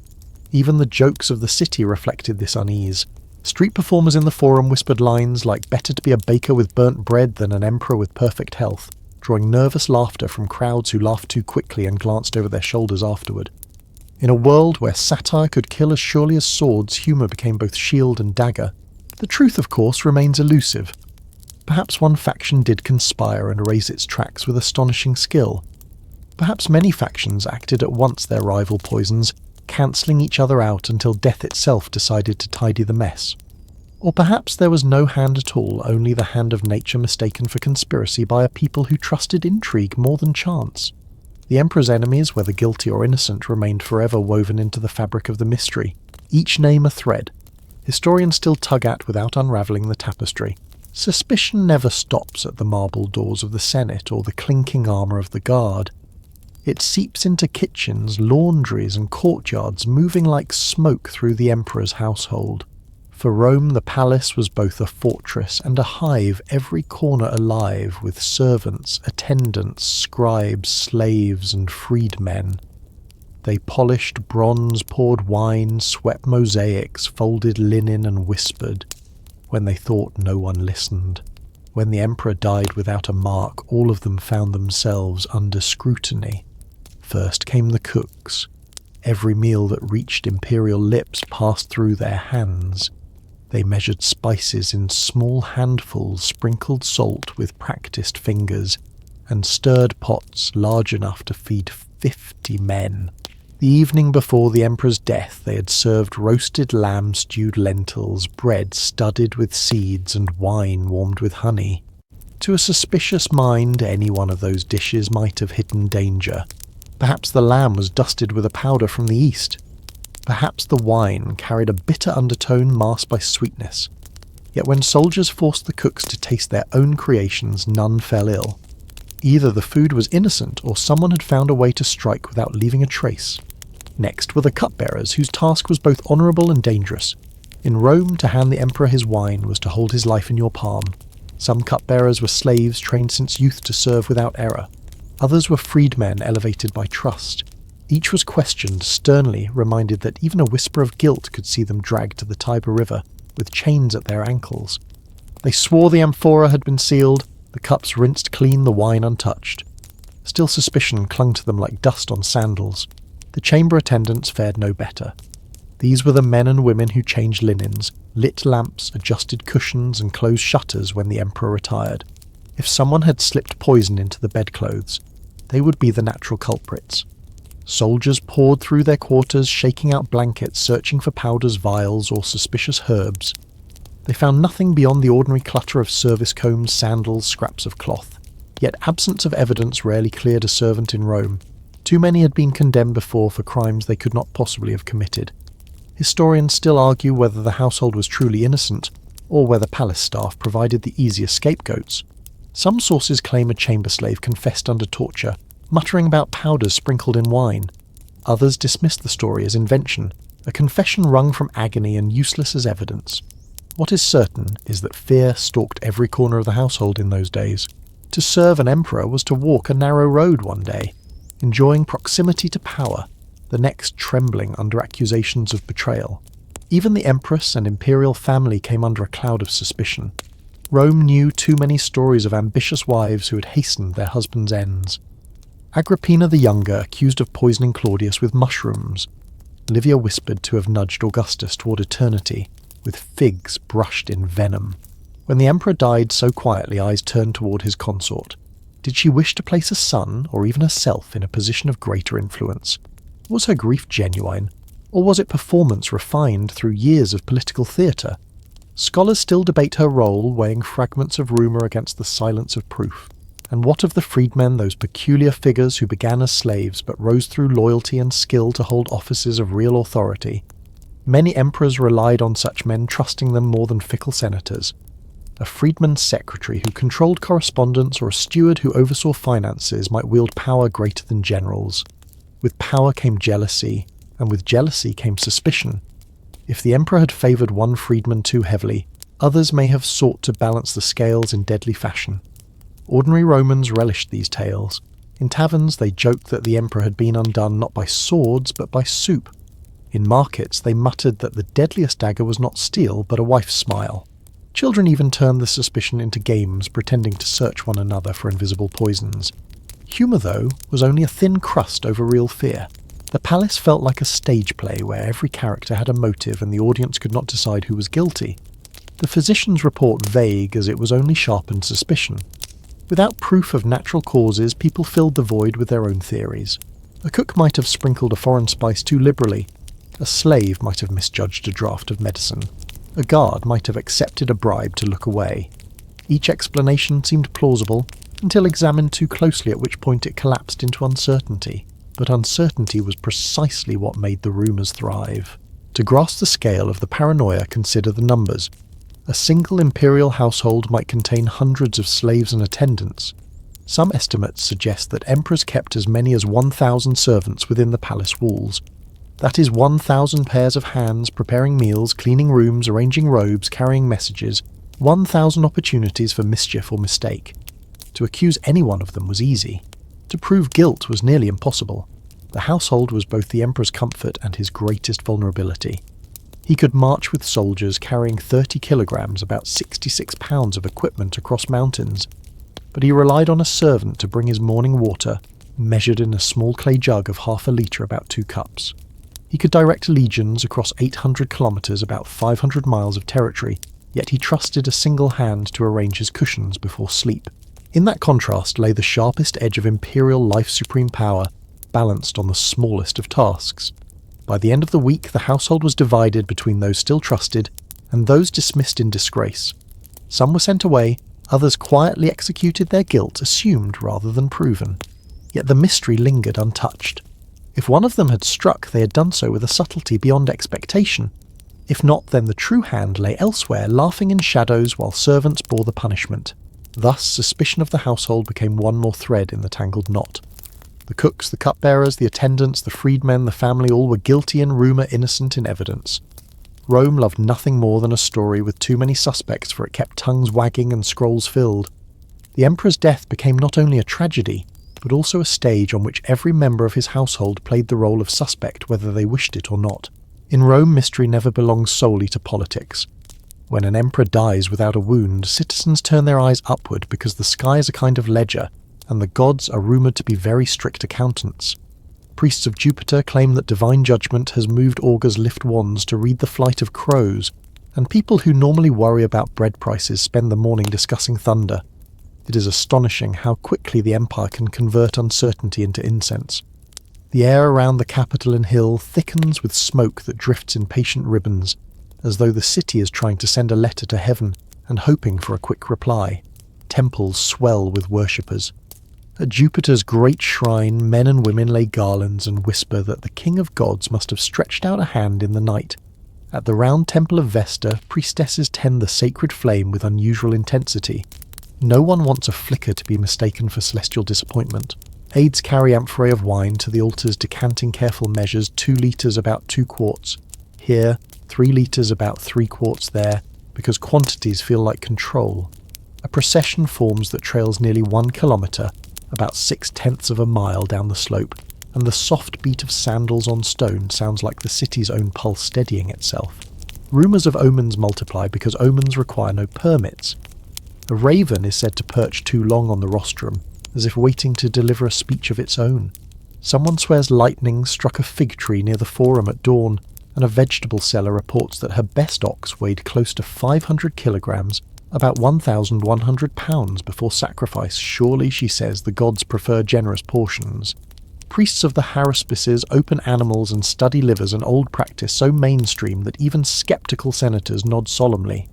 Even the jokes of the city reflected this unease. Street performers in the Forum whispered lines like "better to be a baker with burnt bread than an emperor with perfect health," drawing nervous laughter from crowds who laughed too quickly and glanced over their shoulders afterward. In a world where satire could kill as surely as swords, humour became both shield and dagger. The truth, of course, remains elusive. Perhaps one faction did conspire and erase its tracks with astonishing skill. Perhaps many factions acted at once their rival poisons, cancelling each other out until death itself decided to tidy the mess. Or perhaps there was no hand at all, only the hand of nature mistaken for conspiracy by a people who trusted intrigue more than chance. The Emperor's enemies, whether guilty or innocent, remained forever woven into the fabric of the mystery, each name a thread. Historians still tug at without unravelling the tapestry. Suspicion never stops at the marble doors of the Senate or the clinking armour of the Guard. It seeps into kitchens, laundries and courtyards, moving like smoke through the Emperor's household. For Rome, the palace was both a fortress and a hive, every corner alive with servants, attendants, scribes, slaves and freedmen. They polished bronze, poured wine, swept mosaics, folded linen and whispered, when they thought no one listened. When the Emperor died without a mark, all of them found themselves under scrutiny. First came the cooks. Every meal that reached imperial lips passed through their hands. They measured spices in small handfuls, sprinkled salt with practised fingers, and stirred pots large enough to feed 50 men. The evening before the Emperor's death, they had served roasted lamb, stewed lentils, bread studded with seeds, and wine warmed with honey. To a suspicious mind, any one of those dishes might have hidden danger. Perhaps the lamb was dusted with a powder from the east. Perhaps the wine carried a bitter undertone masked by sweetness. Yet when soldiers forced the cooks to taste their own creations, none fell ill. Either the food was innocent or someone had found a way to strike without leaving a trace. Next were the cupbearers, whose task was both honourable and dangerous. In Rome, to hand the Emperor his wine was to hold his life in your palm. Some cupbearers were slaves trained since youth to serve without error. Others were freedmen elevated by trust. Each was questioned, sternly reminded that even a whisper of guilt could see them dragged to the Tiber River, with chains at their ankles. They swore the amphora had been sealed, the cups rinsed clean, the wine untouched. Still suspicion clung to them like dust on sandals. The chamber attendants fared no better. These were the men and women who changed linens, lit lamps, adjusted cushions and closed shutters when the Emperor retired. If someone had slipped poison into the bedclothes, they would be the natural culprits. Soldiers poured through their quarters, shaking out blankets, searching for powders, vials, or suspicious herbs. They found nothing beyond the ordinary clutter of service combs, sandals, scraps of cloth. Yet absence of evidence rarely cleared a servant in Rome. Too many had been condemned before for crimes they could not possibly have committed. Historians still argue whether the household was truly innocent, or whether palace staff provided the easiest scapegoats. Some sources claim a chamber slave confessed under torture, muttering about powders sprinkled in wine. Others dismissed the story as invention, a confession wrung from agony and useless as evidence. What is certain is that fear stalked every corner of the household in those days. To serve an emperor was to walk a narrow road one day, enjoying proximity to power, the next trembling under accusations of betrayal. Even the empress and imperial family came under a cloud of suspicion. Rome knew too many stories of ambitious wives who had hastened their husbands' ends. Agrippina the Younger accused of poisoning Claudius with mushrooms. Livia whispered to have nudged Augustus toward eternity, with figs brushed in venom. When the emperor died so quietly, eyes turned toward his consort. Did she wish to place a son, or even herself, in a position of greater influence? Was her grief genuine, or was it performance refined through years of political theatre? Scholars still debate her role, weighing fragments of rumour against the silence of proof. And what of the freedmen, those peculiar figures who began as slaves but rose through loyalty and skill to hold offices of real authority? Many emperors relied on such men, trusting them more than fickle senators. A freedman's secretary who controlled correspondence or a steward who oversaw finances might wield power greater than generals. With power came jealousy, and with jealousy came suspicion. If the emperor had favoured one freedman too heavily, others may have sought to balance the scales in deadly fashion. Ordinary Romans relished these tales. In taverns they joked that the emperor had been undone not by swords but by soup. In markets they muttered that the deadliest dagger was not steel but a wife's smile. Children even turned the suspicion into games, pretending to search one another for invisible poisons. Humour, though, was only a thin crust over real fear. The palace felt like a stage play where every character had a motive and the audience could not decide who was guilty. The physician's report vague, as it was only sharpened suspicion. Without proof of natural causes, people filled the void with their own theories. A cook might have sprinkled a foreign spice too liberally. A slave might have misjudged a draught of medicine. A guard might have accepted a bribe to look away. Each explanation seemed plausible, until examined too closely, at which point it collapsed into uncertainty. But uncertainty was precisely what made the rumours thrive. To grasp the scale of the paranoia, consider the numbers. A single imperial household might contain hundreds of slaves and attendants. Some estimates suggest that emperors kept as many as 1,000 servants within the palace walls. That is 1,000 pairs of hands preparing meals, cleaning rooms, arranging robes, carrying messages, 1,000 opportunities for mischief or mistake. To accuse any one of them was easy. To prove guilt was nearly impossible. The household was both the emperor's comfort and his greatest vulnerability. He could march with soldiers carrying 30 kilograms, about 66 pounds of equipment across mountains, but he relied on a servant to bring his morning water, measured in a small clay jug of half a litre, about 2 cups. He could direct legions across 800 kilometres, about 500 miles of territory, yet he trusted a single hand to arrange his cushions before sleep. In that contrast lay the sharpest edge of imperial life-supreme power, balanced on the smallest of tasks. By the end of the week, the household was divided between those still trusted and those dismissed in disgrace. Some were sent away, others quietly executed their guilt, assumed rather than proven. Yet the mystery lingered untouched. If one of them had struck, they had done so with a subtlety beyond expectation. If not, then the true hand lay elsewhere, laughing in shadows while servants bore the punishment. Thus, suspicion of the household became one more thread in the tangled knot. The cooks, the cupbearers, the attendants, the freedmen, the family, all were guilty in rumour, innocent in evidence. Rome loved nothing more than a story with too many suspects, for it kept tongues wagging and scrolls filled. The emperor's death became not only a tragedy, but also a stage on which every member of his household played the role of suspect, whether they wished it or not. In Rome, mystery never belongs solely to politics. When an emperor dies without a wound, citizens turn their eyes upward because the sky is a kind of ledger, and the gods are rumoured to be very strict accountants. Priests of Jupiter claim that divine judgment has moved augurs lift wands to read the flight of crows, and people who normally worry about bread prices spend the morning discussing thunder. It is astonishing how quickly the empire can convert uncertainty into incense. The air around the capital and hill thickens with smoke that drifts in patient ribbons, as though the city is trying to send a letter to heaven and hoping for a quick reply. Temples swell with worshippers. At Jupiter's great shrine, men and women lay garlands and whisper that the king of gods must have stretched out a hand in the night. At the round temple of Vesta, priestesses tend the sacred flame with unusual intensity. No one wants a flicker to be mistaken for celestial disappointment. Aides carry amphorae of wine to the altars, decanting careful measures, 2 litres about 2 quarts. Here, 3 litres about 3 quarts there, because quantities feel like control. A procession forms that trails nearly 1 kilometre, about 6/10 of a mile down the slope, and the soft beat of sandals on stone sounds like the city's own pulse steadying itself. Rumours of omens multiply because omens require no permits. A raven is said to perch too long on the rostrum, as if waiting to deliver a speech of its own. Someone swears lightning struck a fig tree near the forum at dawn, and a vegetable seller reports that her best ox weighed close to 500 kilograms, about 1,100 pounds before sacrifice. Surely, she says, the gods prefer generous portions. Priests of the haruspices open animals and study livers, an old practice so mainstream that even sceptical senators nod solemnly.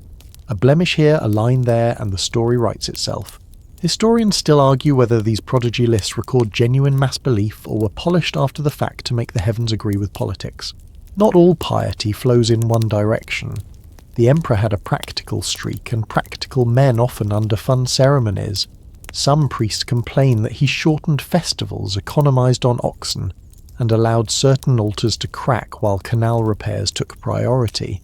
A blemish here, a line there, and the story writes itself. Historians still argue whether these prodigy lists record genuine mass belief or were polished after the fact to make the heavens agree with politics. Not all piety flows in one direction. The emperor had a practical streak, and practical men often underfund ceremonies. Some priests complain that he shortened festivals, economised on oxen, and allowed certain altars to crack while canal repairs took priority.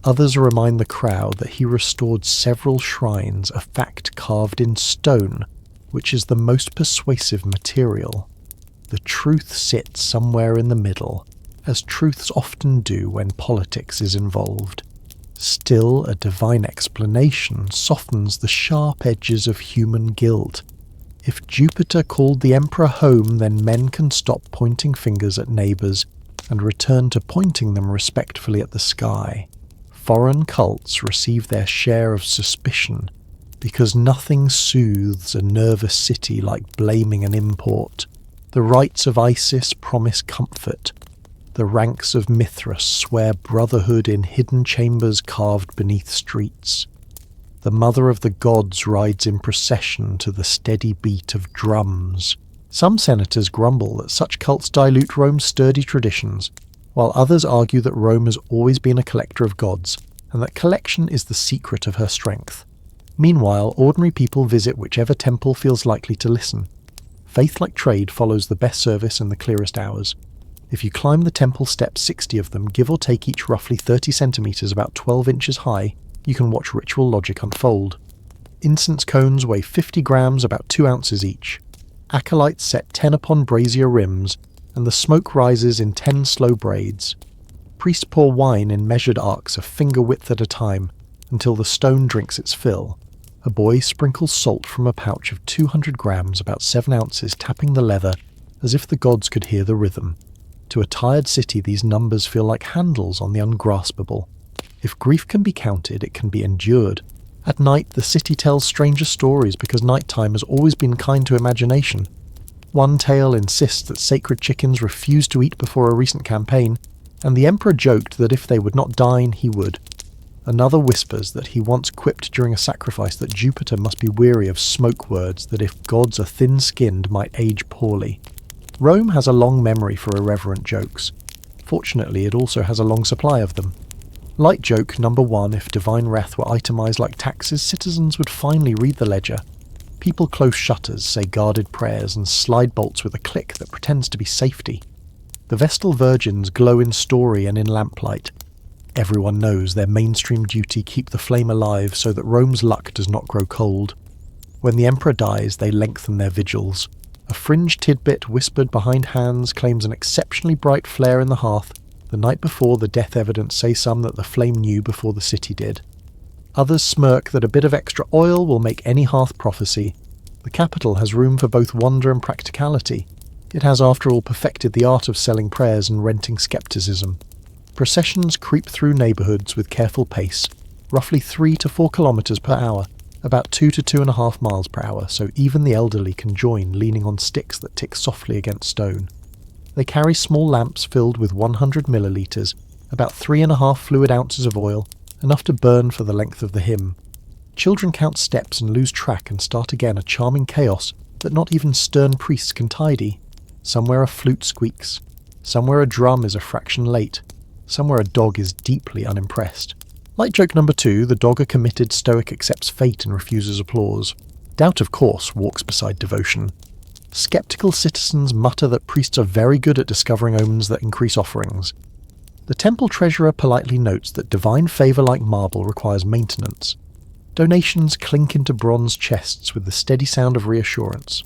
Others remind the crowd that he restored several shrines, a fact carved in stone, which is the most persuasive material. The truth sits somewhere in the middle, as truths often do when politics is involved. Still, a divine explanation softens the sharp edges of human guilt. If Jupiter called the emperor home, then men can stop pointing fingers at neighbours and return to pointing them respectfully at the sky. Foreign cults receive their share of suspicion because nothing soothes a nervous city like blaming an import. The rites of Isis promise comfort. The ranks of Mithras swear brotherhood in hidden chambers carved beneath streets. The mother of the gods rides in procession to the steady beat of drums. Some senators grumble that such cults dilute Rome's sturdy traditions, while others argue that Rome has always been a collector of gods, and that collection is the secret of her strength. Meanwhile, ordinary people visit whichever temple feels likely to listen. Faith like trade follows the best service and the clearest hours. If you climb the temple steps, 60 of them, give or take each roughly 30 centimetres, about 12 inches high, you can watch ritual logic unfold. Incense cones weigh 50 grams, about 2 ounces each. Acolytes set 10 upon brazier rims, and the smoke rises in 10 slow braids. Priests pour wine in measured arcs a finger width at a time, until the stone drinks its fill. A boy sprinkles salt from a pouch of 200 grams, about 7 ounces, tapping the leather, as if the gods could hear the rhythm. To a tired city, these numbers feel like handles on the ungraspable. If grief can be counted, it can be endured. At night, the city tells stranger stories because nighttime has always been kind to imagination. One tale insists that sacred chickens refused to eat before a recent campaign, and the emperor joked that if they would not dine, he would. Another whispers that he once quipped during a sacrifice that Jupiter must be weary of smoke words that if gods are thin-skinned might age poorly. Rome has a long memory for irreverent jokes. Fortunately, it also has a long supply of them. Light joke number 1: if divine wrath were itemised like taxes, citizens would finally read the ledger. People close shutters, say guarded prayers, and slide bolts with a click that pretends to be safety. The Vestal Virgins glow in story and in lamplight. Everyone knows their mainstream duty keep the flame alive so that Rome's luck does not grow cold. When the emperor dies, they lengthen their vigils. A fringe tidbit whispered behind hands claims an exceptionally bright flare in the hearth. The night before the death evidence say some that the flame knew before the city did. Others smirk that a bit of extra oil will make any hearth prophecy. The capital has room for both wonder and practicality. It has after all perfected the art of selling prayers and renting skepticism. Processions creep through neighbourhoods with careful pace, roughly 3 to 4 kilometres per hour, about 2 to 2.5 miles per hour, so even the elderly can join, leaning on sticks that tick softly against stone. They carry small lamps filled with 100 millilitres, about 3.5 fluid ounces of oil, enough to burn for the length of the hymn. Children count steps and lose track and start again, a charming chaos that not even stern priests can tidy. Somewhere a flute squeaks, somewhere a drum is a fraction late, somewhere a dog is deeply unimpressed. Like joke number 2, the dog, a committed stoic, accepts fate and refuses applause. Doubt, of course, walks beside devotion. Skeptical citizens mutter that priests are very good at discovering omens that increase offerings. The temple treasurer politely notes that divine favour like marble requires maintenance. Donations clink into bronze chests with the steady sound of reassurance.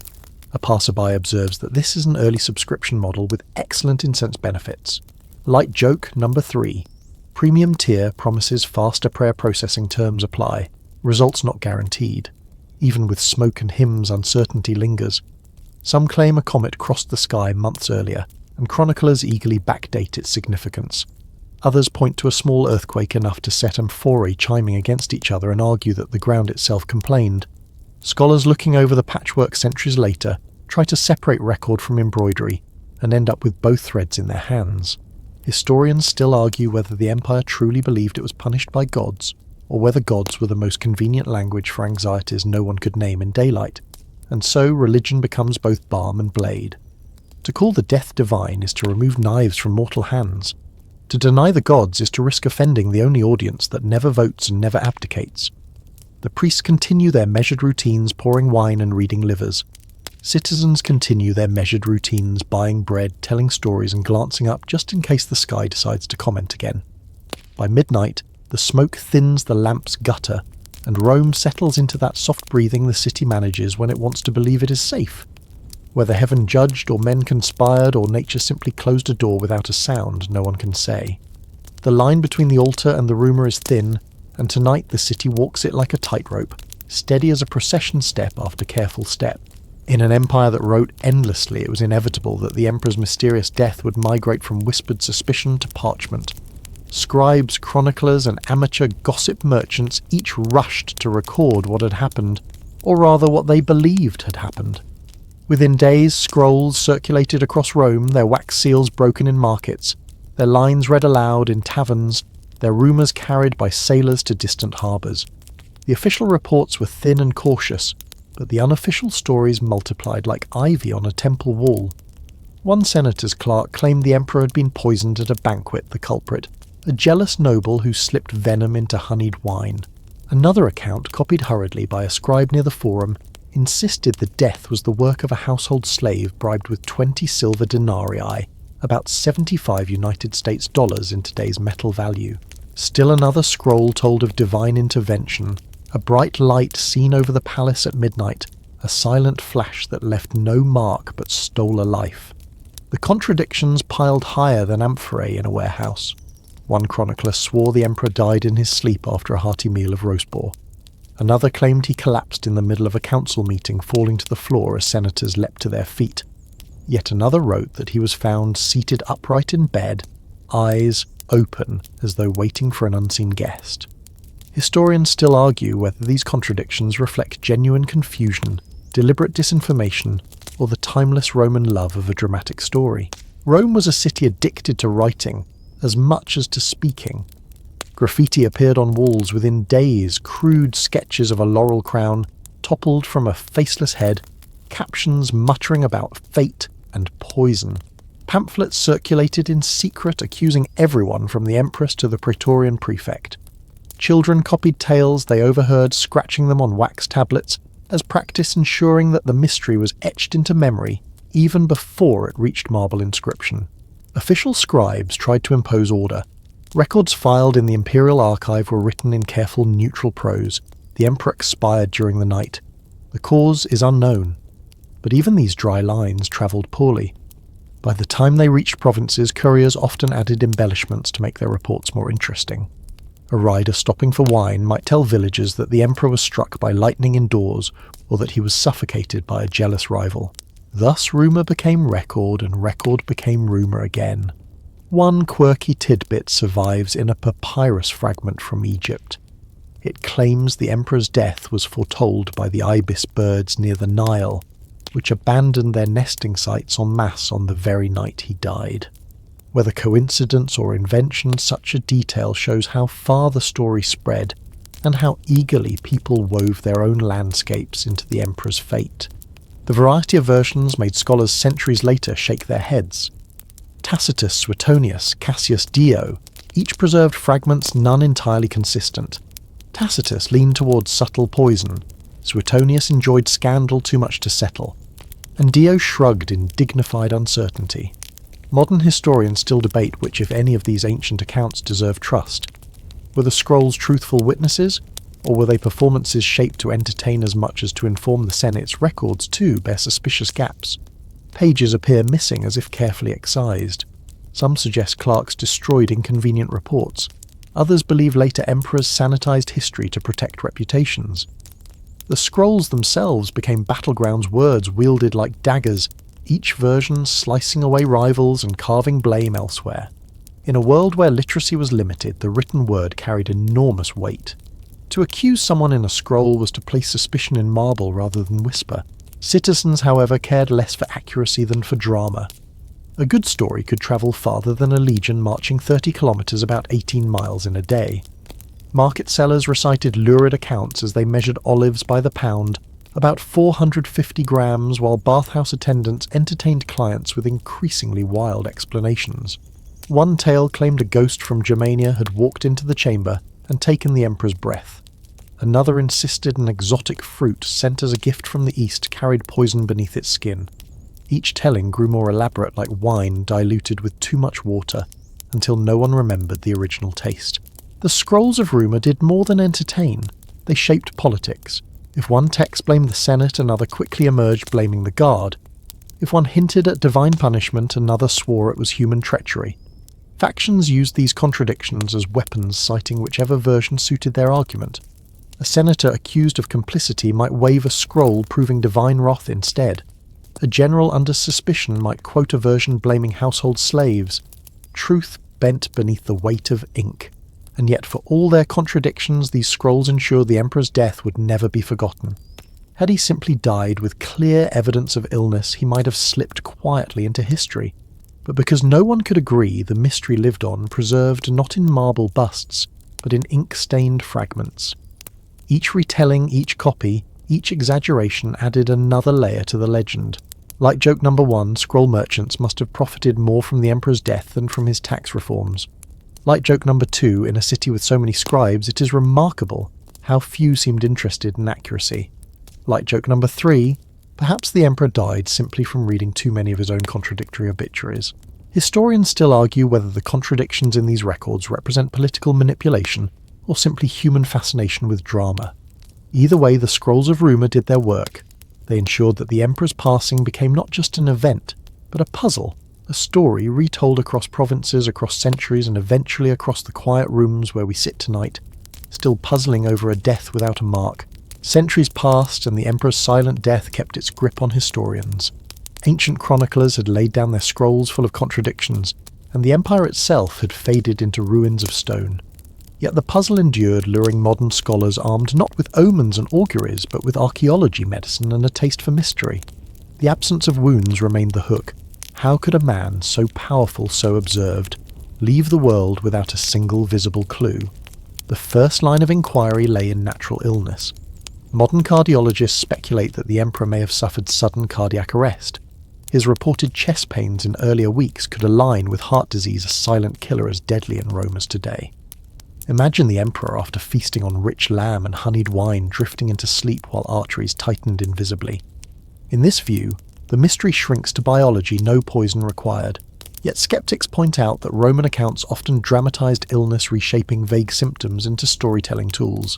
A passerby observes that this is an early subscription model with excellent incense benefits. Light joke number 3. Premium tier promises faster prayer processing, terms apply. Results not guaranteed. Even with smoke and hymns, uncertainty lingers. Some claim a comet crossed the sky months earlier, and chroniclers eagerly backdate its significance. Others point to a small earthquake enough to set amphorae chiming against each other and argue that the ground itself complained. Scholars looking over the patchwork centuries later try to separate record from embroidery, and end up with both threads in their hands. Historians still argue whether the empire truly believed it was punished by gods, or whether gods were the most convenient language for anxieties no one could name in daylight, and so religion becomes both balm and blade. To call the death divine is to remove knives from mortal hands. To deny the gods is to risk offending the only audience that never votes and never abdicates. The priests continue their measured routines, pouring wine and reading livers. Citizens continue their measured routines, buying bread, telling stories and glancing up just in case the sky decides to comment again. By midnight, the smoke thins the lamp's gutter, and Rome settles into that soft breathing the city manages when it wants to believe it is safe. Whether heaven judged, or men conspired, or nature simply closed a door without a sound, no one can say. The line between the altar and the rumour is thin, and tonight the city walks it like a tightrope, steady as a procession step after careful step. In an empire that wrote endlessly, it was inevitable that the emperor's mysterious death would migrate from whispered suspicion to parchment. Scribes, chroniclers, and amateur gossip merchants each rushed to record what had happened, or rather what they believed had happened. Within days, scrolls circulated across Rome, their wax seals broken in markets, their lines read aloud in taverns, their rumours carried by sailors to distant harbours. The official reports were thin and cautious, but the unofficial stories multiplied like ivy on a temple wall. One senator's clerk claimed the emperor had been poisoned at a banquet, the culprit, a jealous noble who slipped venom into honeyed wine. Another account, copied hurriedly by a scribe near the forum, insisted the death was the work of a household slave bribed with 20 silver denarii, about 75 United States dollars in today's metal value. Still another scroll told of divine intervention, a bright light seen over the palace at midnight, a silent flash that left no mark but stole a life. The contradictions piled higher than amphorae in a warehouse. One chronicler swore the emperor died in his sleep after a hearty meal of roast boar. Another claimed he collapsed in the middle of a council meeting, falling to the floor as senators leapt to their feet. Yet another wrote that he was found seated upright in bed, eyes open as though waiting for an unseen guest. Historians still argue whether these contradictions reflect genuine confusion, deliberate disinformation, or the timeless Roman love of a dramatic story. Rome was a city addicted to writing as much as to speaking. Graffiti appeared on walls within days, crude sketches of a laurel crown toppled from a faceless head, captions muttering about fate and poison. Pamphlets circulated in secret accusing everyone from the empress to the praetorian prefect. Children copied tales they overheard, scratching them on wax tablets, as practice ensuring that the mystery was etched into memory even before it reached marble inscription. Official scribes tried to impose order. Records filed in the imperial archive were written in careful neutral prose. The emperor expired during the night. The cause is unknown. But even these dry lines travelled poorly. By the time they reached provinces, couriers often added embellishments to make their reports more interesting. A rider stopping for wine might tell villagers that the emperor was struck by lightning indoors, or that he was suffocated by a jealous rival. Thus rumour became record, and record became rumour again. One quirky tidbit survives in a papyrus fragment from Egypt. It claims the emperor's death was foretold by the ibis birds near the Nile, which abandoned their nesting sites en masse on the very night he died. Whether coincidence or invention, such a detail shows how far the story spread, and how eagerly people wove their own landscapes into the emperor's fate. The variety of versions made scholars centuries later shake their heads. Tacitus, Suetonius, Cassius Dio each preserved fragments, none entirely consistent. Tacitus leaned towards subtle poison, Suetonius enjoyed scandal too much to settle, and Dio shrugged in dignified uncertainty. Modern historians still debate which, if any, of these ancient accounts deserve trust. Were the scrolls truthful witnesses, or were they performances shaped to entertain as much as to inform the Senate's records too bear suspicious gaps? Pages appear missing as if carefully excised. Some suggest clerks destroyed inconvenient reports. Others believe later emperors sanitized history to protect reputations. The scrolls themselves became battlegrounds, words wielded like daggers, each version slicing away rivals and carving blame elsewhere. In a world where literacy was limited, the written word carried enormous weight. To accuse someone in a scroll was to place suspicion in marble rather than whisper. Citizens, however, cared less for accuracy than for drama. A good story could travel farther than a legion marching 30 kilometers about 18 miles in a day. Market sellers recited lurid accounts as they measured olives by the pound, about 450 grams, while bathhouse attendants entertained clients with increasingly wild explanations. One tale claimed a ghost from Germania had walked into the chamber and taken the emperor's breath. Another insisted an exotic fruit sent as a gift from the east carried poison beneath its skin. Each telling grew more elaborate, like wine diluted with too much water, until no one remembered the original taste. The scrolls of rumour did more than entertain. They shaped politics. If one text blamed the Senate, another quickly emerged blaming the Guard. If one hinted at divine punishment, another swore it was human treachery. Factions used these contradictions as weapons, citing whichever version suited their argument. A senator accused of complicity might wave a scroll proving divine wrath instead. A general under suspicion might quote a version blaming household slaves. Truth bent beneath the weight of ink. And yet for all their contradictions, these scrolls ensured the emperor's death would never be forgotten. Had he simply died with clear evidence of illness, he might have slipped quietly into history. But because no one could agree, the mystery lived on, preserved not in marble busts, but in ink-stained fragments. Each retelling, each copy, each exaggeration added another layer to the legend. Like joke number 1, scroll merchants must have profited more from the emperor's death than from his tax reforms. Like joke number 2, in a city with so many scribes, it is remarkable how few seemed interested in accuracy. Like joke number 3, perhaps the emperor died simply from reading too many of his own contradictory obituaries. Historians still argue whether the contradictions in these records represent political manipulation or simply human fascination with drama. Either way, the scrolls of rumour did their work. They ensured that the emperor's passing became not just an event, but a puzzle, a story retold across provinces, across centuries, and eventually across the quiet rooms where we sit tonight, still puzzling over a death without a mark. Centuries passed, and the emperor's silent death kept its grip on historians. Ancient chroniclers had laid down their scrolls full of contradictions, and the empire itself had faded into ruins of stone. Yet the puzzle endured, luring modern scholars armed not with omens and auguries, but with archaeology, medicine, and a taste for mystery. The absence of wounds remained the hook. How could a man so powerful, so observed, leave the world without a single visible clue? The first line of inquiry lay in natural illness. Modern cardiologists speculate that the emperor may have suffered sudden cardiac arrest. His reported chest pains in earlier weeks could align with heart disease, a silent killer as deadly in Rome as today. Imagine the emperor, after feasting on rich lamb and honeyed wine, drifting into sleep while arteries tightened invisibly. In this view, the mystery shrinks to biology, no poison required. Yet skeptics point out that Roman accounts often dramatized illness, reshaping vague symptoms into storytelling tools.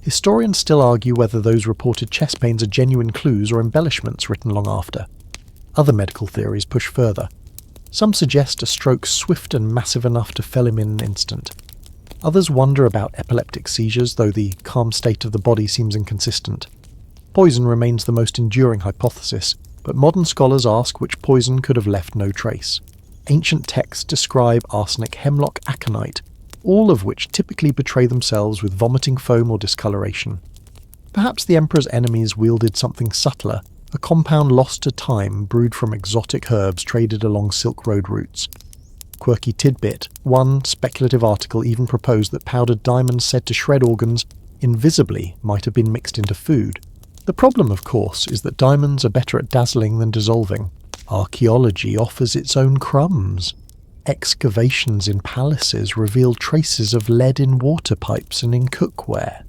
Historians still argue whether those reported chest pains are genuine clues or embellishments written long after. Other medical theories push further. Some suggest a stroke swift and massive enough to fell him in an instant. Others wonder about epileptic seizures, though the calm state of the body seems inconsistent. Poison remains the most enduring hypothesis, but modern scholars ask which poison could have left no trace. Ancient texts describe arsenic, hemlock, aconite, all of which typically betray themselves with vomiting foam or discoloration. Perhaps the emperor's enemies wielded something subtler, a compound lost to time brewed from exotic herbs traded along Silk Road routes. Quirky tidbit, one speculative article even proposed that powdered diamonds said to shred organs invisibly might have been mixed into food. The problem, of course, is that diamonds are better at dazzling than dissolving. Archaeology offers its own crumbs. Excavations in palaces reveal traces of lead in water pipes and in cookware.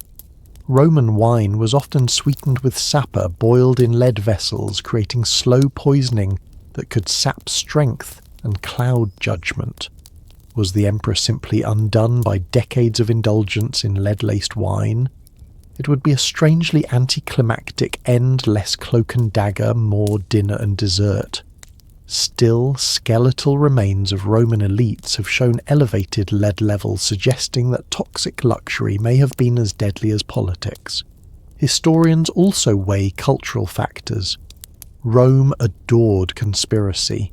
Roman wine was often sweetened with sapper boiled in lead vessels, creating slow poisoning that could sap strength and cloud judgment. Was the emperor simply undone by decades of indulgence in lead-laced wine? It would be a strangely anticlimactic end, less cloak and dagger, more dinner and dessert. Still, skeletal remains of Roman elites have shown elevated lead levels, suggesting that toxic luxury may have been as deadly as politics. Historians also weigh cultural factors. Rome adored conspiracy.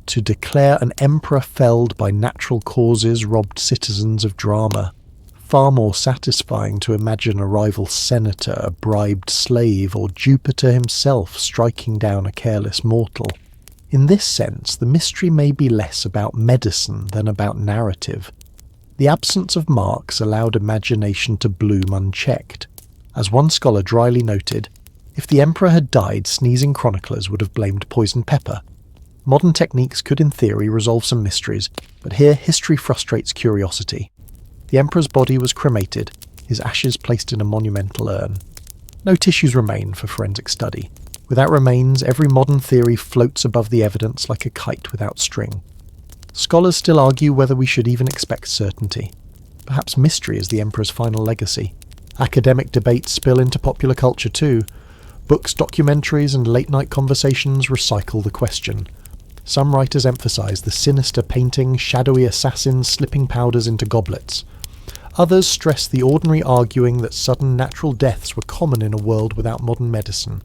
To declare an emperor felled by natural causes robbed citizens of drama. Far more satisfying to imagine a rival senator, a bribed slave, or Jupiter himself striking down a careless mortal. In this sense, the mystery may be less about medicine than about narrative. The absence of marks allowed imagination to bloom unchecked. As one scholar dryly noted, if the emperor had died, sneezing chroniclers would have blamed poisoned pepper. Modern techniques could in theory resolve some mysteries, but here history frustrates curiosity. The emperor's body was cremated, his ashes placed in a monumental urn. No tissues remain for forensic study. Without remains, every modern theory floats above the evidence like a kite without string. Scholars still argue whether we should even expect certainty. Perhaps mystery is the emperor's final legacy. Academic debates spill into popular culture too. Books, documentaries, and late-night conversations recycle the question. Some writers emphasize the sinister painting, shadowy assassins slipping powders into goblets. Others stress the ordinary arguing that sudden natural deaths were common in a world without modern medicine.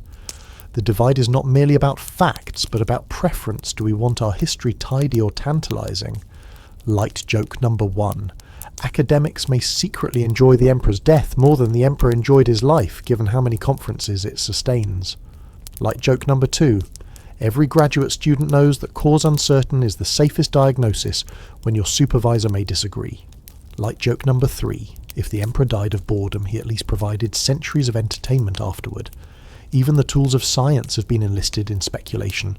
The divide is not merely about facts, but about preference. Do we want our history tidy or tantalizing? Light joke number 1. Academics may secretly enjoy the emperor's death more than the emperor enjoyed his life, given how many conferences it sustains. Light joke number 2. Every graduate student knows that cause uncertain is the safest diagnosis when your supervisor may disagree. Light joke number 3. If the emperor died of boredom, he at least provided centuries of entertainment afterward. Even the tools of science have been enlisted in speculation.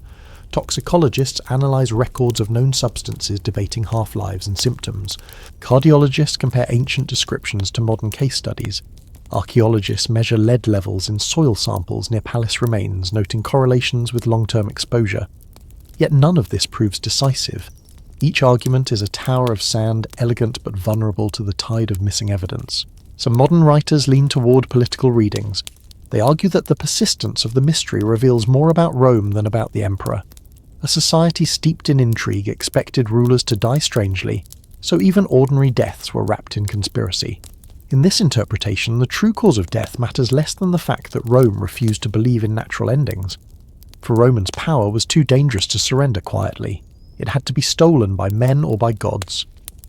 Toxicologists analyse records of known substances debating half-lives and symptoms. Cardiologists compare ancient descriptions to modern case studies. Archaeologists measure lead levels in soil samples near palace remains, noting correlations with long-term exposure. Yet none of this proves decisive. Each argument is a tower of sand, elegant but vulnerable to the tide of missing evidence. Some modern writers lean toward political readings. They argue that the persistence of the mystery reveals more about Rome than about the emperor. A society steeped in intrigue expected rulers to die strangely, so even ordinary deaths were wrapped in conspiracy. In this interpretation, the true cause of death matters less than the fact that Rome refused to believe in natural endings. For Romans, power was too dangerous to surrender quietly. It had to be stolen by men or by gods.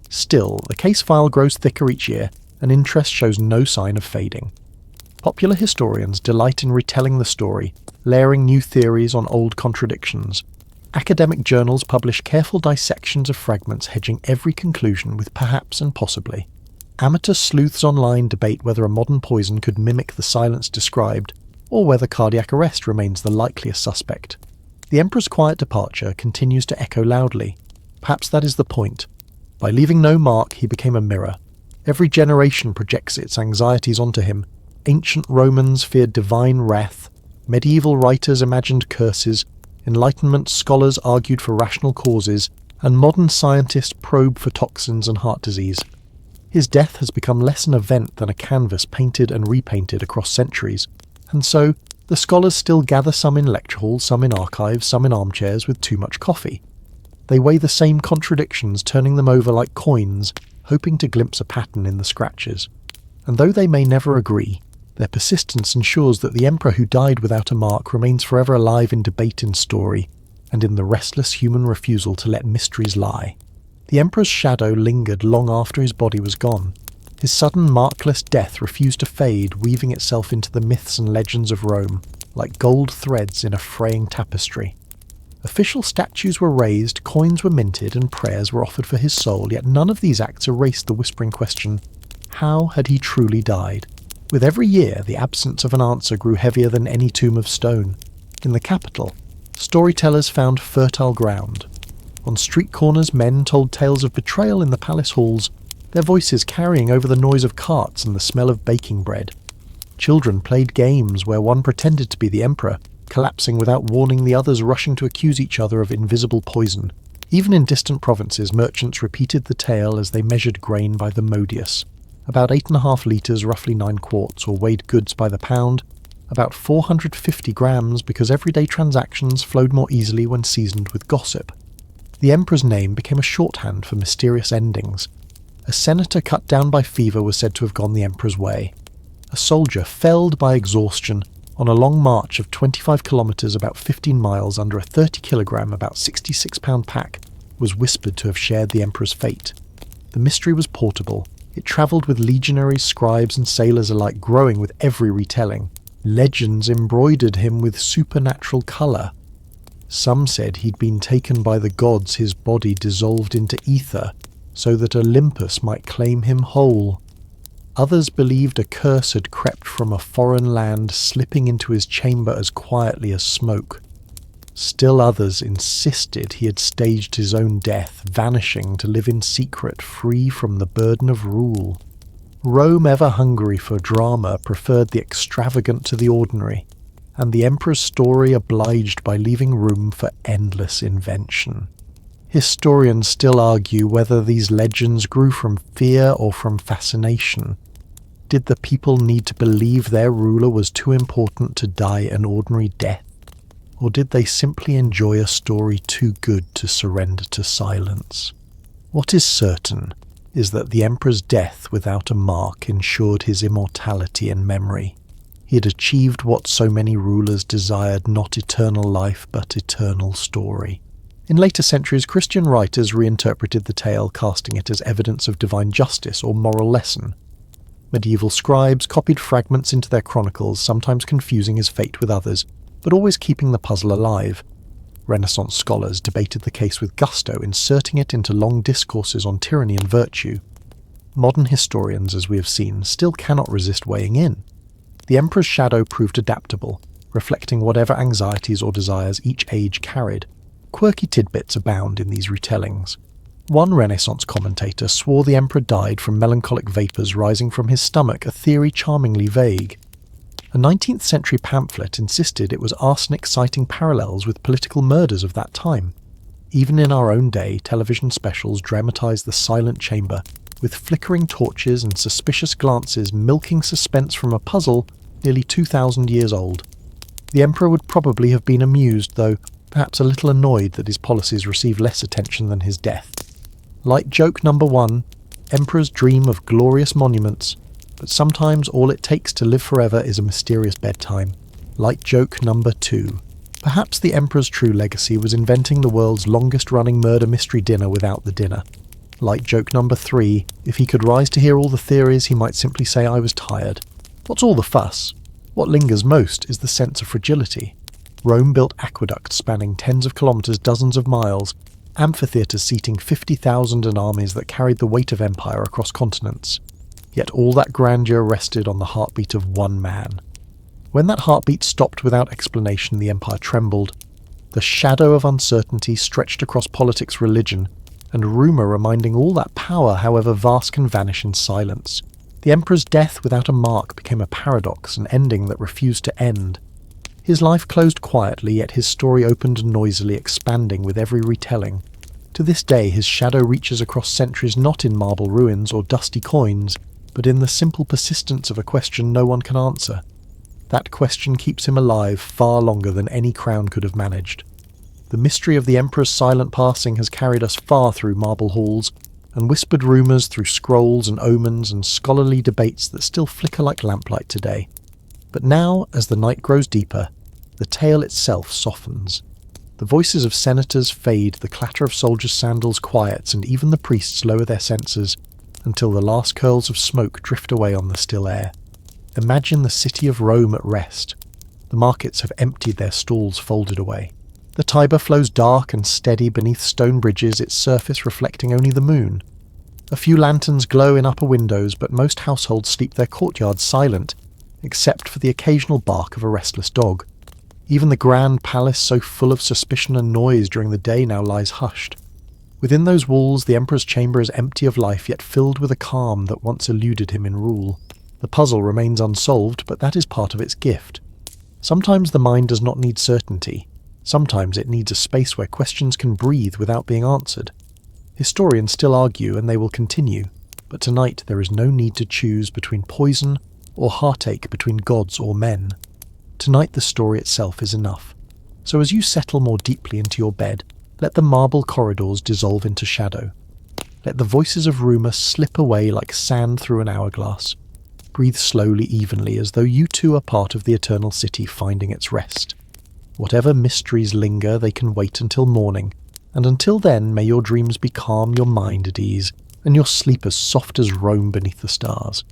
Still, the case file grows thicker each year, and interest shows no sign of fading. Popular historians delight in retelling the story, layering new theories on old contradictions. Academic journals publish careful dissections of fragments hedging every conclusion with perhaps and possibly. Amateur sleuths online debate whether a modern poison could mimic the silence described, or whether cardiac arrest remains the likeliest suspect. The emperor's quiet departure continues to echo loudly. Perhaps that is the point. By leaving no mark, he became a mirror. Every generation projects its anxieties onto him. Ancient Romans feared divine wrath, medieval writers imagined curses, Enlightenment scholars argued for rational causes, and modern scientists probe for toxins and heart disease. His death has become less an event than a canvas painted and repainted across centuries, and so the scholars still gather, some in lecture halls, some in archives, some in armchairs with too much coffee. They weigh the same contradictions, turning them over like coins, hoping to glimpse a pattern in the scratches. And though they may never agree, their persistence ensures that the emperor who died without a mark remains forever alive in debate and story, and in the restless human refusal to let mysteries lie. The emperor's shadow lingered long after his body was gone. His sudden markless death refused to fade, weaving itself into the myths and legends of Rome, like gold threads in a fraying tapestry. Official statues were raised, coins were minted, and prayers were offered for his soul, yet none of these acts erased the whispering question, how had he truly died? With every year, the absence of an answer grew heavier than any tomb of stone. In the capital, storytellers found fertile ground. On street corners, men told tales of betrayal in the palace halls, their voices carrying over the noise of carts and the smell of baking bread. Children played games where one pretended to be the emperor, collapsing without warning, the others rushing to accuse each other of invisible poison. Even in distant provinces, merchants repeated the tale as they measured grain by the modius. About 8.5 litres, roughly 9 quarts, or weighed goods by the pound, about 450 grams, because everyday transactions flowed more easily when seasoned with gossip. The emperor's name became a shorthand for mysterious endings. A senator cut down by fever was said to have gone the emperor's way. A soldier felled by exhaustion on a long march of 25 kilometres, about 15 miles, under a 30-kilogram, about 66-pound pack, was whispered to have shared the emperor's fate. The mystery was portable. It travelled with legionaries, scribes and sailors alike, growing with every retelling. Legends embroidered him with supernatural colour. Some said he'd been taken by the gods, his body dissolved into ether. so that Olympus might claim him whole. Others believed a curse had crept from a foreign land, slipping into his chamber as quietly as smoke. Still others insisted he had staged his own death, vanishing to live in secret, free from the burden of rule. Rome, ever hungry for drama, preferred the extravagant to the ordinary, and the emperor's story obliged by leaving room for endless invention. Historians still argue whether these legends grew from fear or from fascination. Did the people need to believe their ruler was too important to die an ordinary death? Or did they simply enjoy a story too good to surrender to silence? What is certain is that the emperor's death without a mark ensured his immortality and memory. He had achieved what so many rulers desired, not eternal life, but eternal story. In later centuries, Christian writers reinterpreted the tale, casting it as evidence of divine justice or moral lesson. Medieval scribes copied fragments into their chronicles, sometimes confusing his fate with others, but always keeping the puzzle alive. Renaissance scholars debated the case with gusto, inserting it into long discourses on tyranny and virtue. Modern historians, as we have seen, still cannot resist weighing in. The emperor's shadow proved adaptable, reflecting whatever anxieties or desires each age carried. Quirky tidbits abound in these retellings. One Renaissance commentator swore the emperor died from melancholic vapours rising from his stomach, a theory charmingly vague. A 19th century pamphlet insisted it was arsenic, citing parallels with political murders of that time. Even in our own day, television specials dramatise the silent chamber, with flickering torches and suspicious glances milking suspense from a puzzle nearly 2,000 years old. The emperor would probably have been amused, though perhaps a little annoyed that his policies received less attention than his death. Light joke number 1, emperors dream of glorious monuments, but sometimes all it takes to live forever is a mysterious bedtime. Light joke number 2, perhaps the emperor's true legacy was inventing the world's longest-running murder mystery dinner without the dinner. Light joke number 3, if he could rise to hear all the theories, he might simply say, "I was tired." What's all the fuss? What lingers most is the sense of fragility. Rome built aqueducts spanning tens of kilometres, dozens of miles, amphitheatres seating 50,000 and armies that carried the weight of empire across continents. Yet all that grandeur rested on the heartbeat of one man. When that heartbeat stopped without explanation, the empire trembled. The shadow of uncertainty stretched across politics, religion, and rumour, reminding all that power, however vast, can vanish in silence. The emperor's death without a mark became a paradox, an ending that refused to end. His life closed quietly, yet his story opened noisily, expanding with every retelling. To this day, his shadow reaches across centuries, not in marble ruins or dusty coins, but in the simple persistence of a question no one can answer. That question keeps him alive far longer than any crown could have managed. The mystery of the emperor's silent passing has carried us far through marble halls, and whispered rumours through scrolls and omens and scholarly debates that still flicker like lamplight today. But now, as the night grows deeper, the tale itself softens. The voices of senators fade, the clatter of soldiers' sandals quiets, and even the priests lower their censers, until the last curls of smoke drift away on the still air. Imagine the city of Rome at rest. The markets have emptied their stalls, folded away. The Tiber flows dark and steady beneath stone bridges, its surface reflecting only the moon. A few lanterns glow in upper windows, but most households sleep their courtyards silent, except for the occasional bark of a restless dog. Even the grand palace, so full of suspicion and noise during the day, now lies hushed. Within those walls, the emperor's chamber is empty of life, yet filled with a calm that once eluded him in rule. The puzzle remains unsolved, but that is part of its gift. Sometimes the mind does not need certainty. Sometimes it needs a space where questions can breathe without being answered. Historians still argue, and they will continue, but tonight there is no need to choose between poison or heartache, between gods or men. Tonight the story itself is enough. So as you settle more deeply into your bed, let the marble corridors dissolve into shadow. Let the voices of rumour slip away like sand through an hourglass. Breathe slowly, evenly, as though you too are part of the eternal city finding its rest. Whatever mysteries linger, they can wait until morning, and until then may your dreams be calm, your mind at ease, and your sleep as soft as Rome beneath the stars.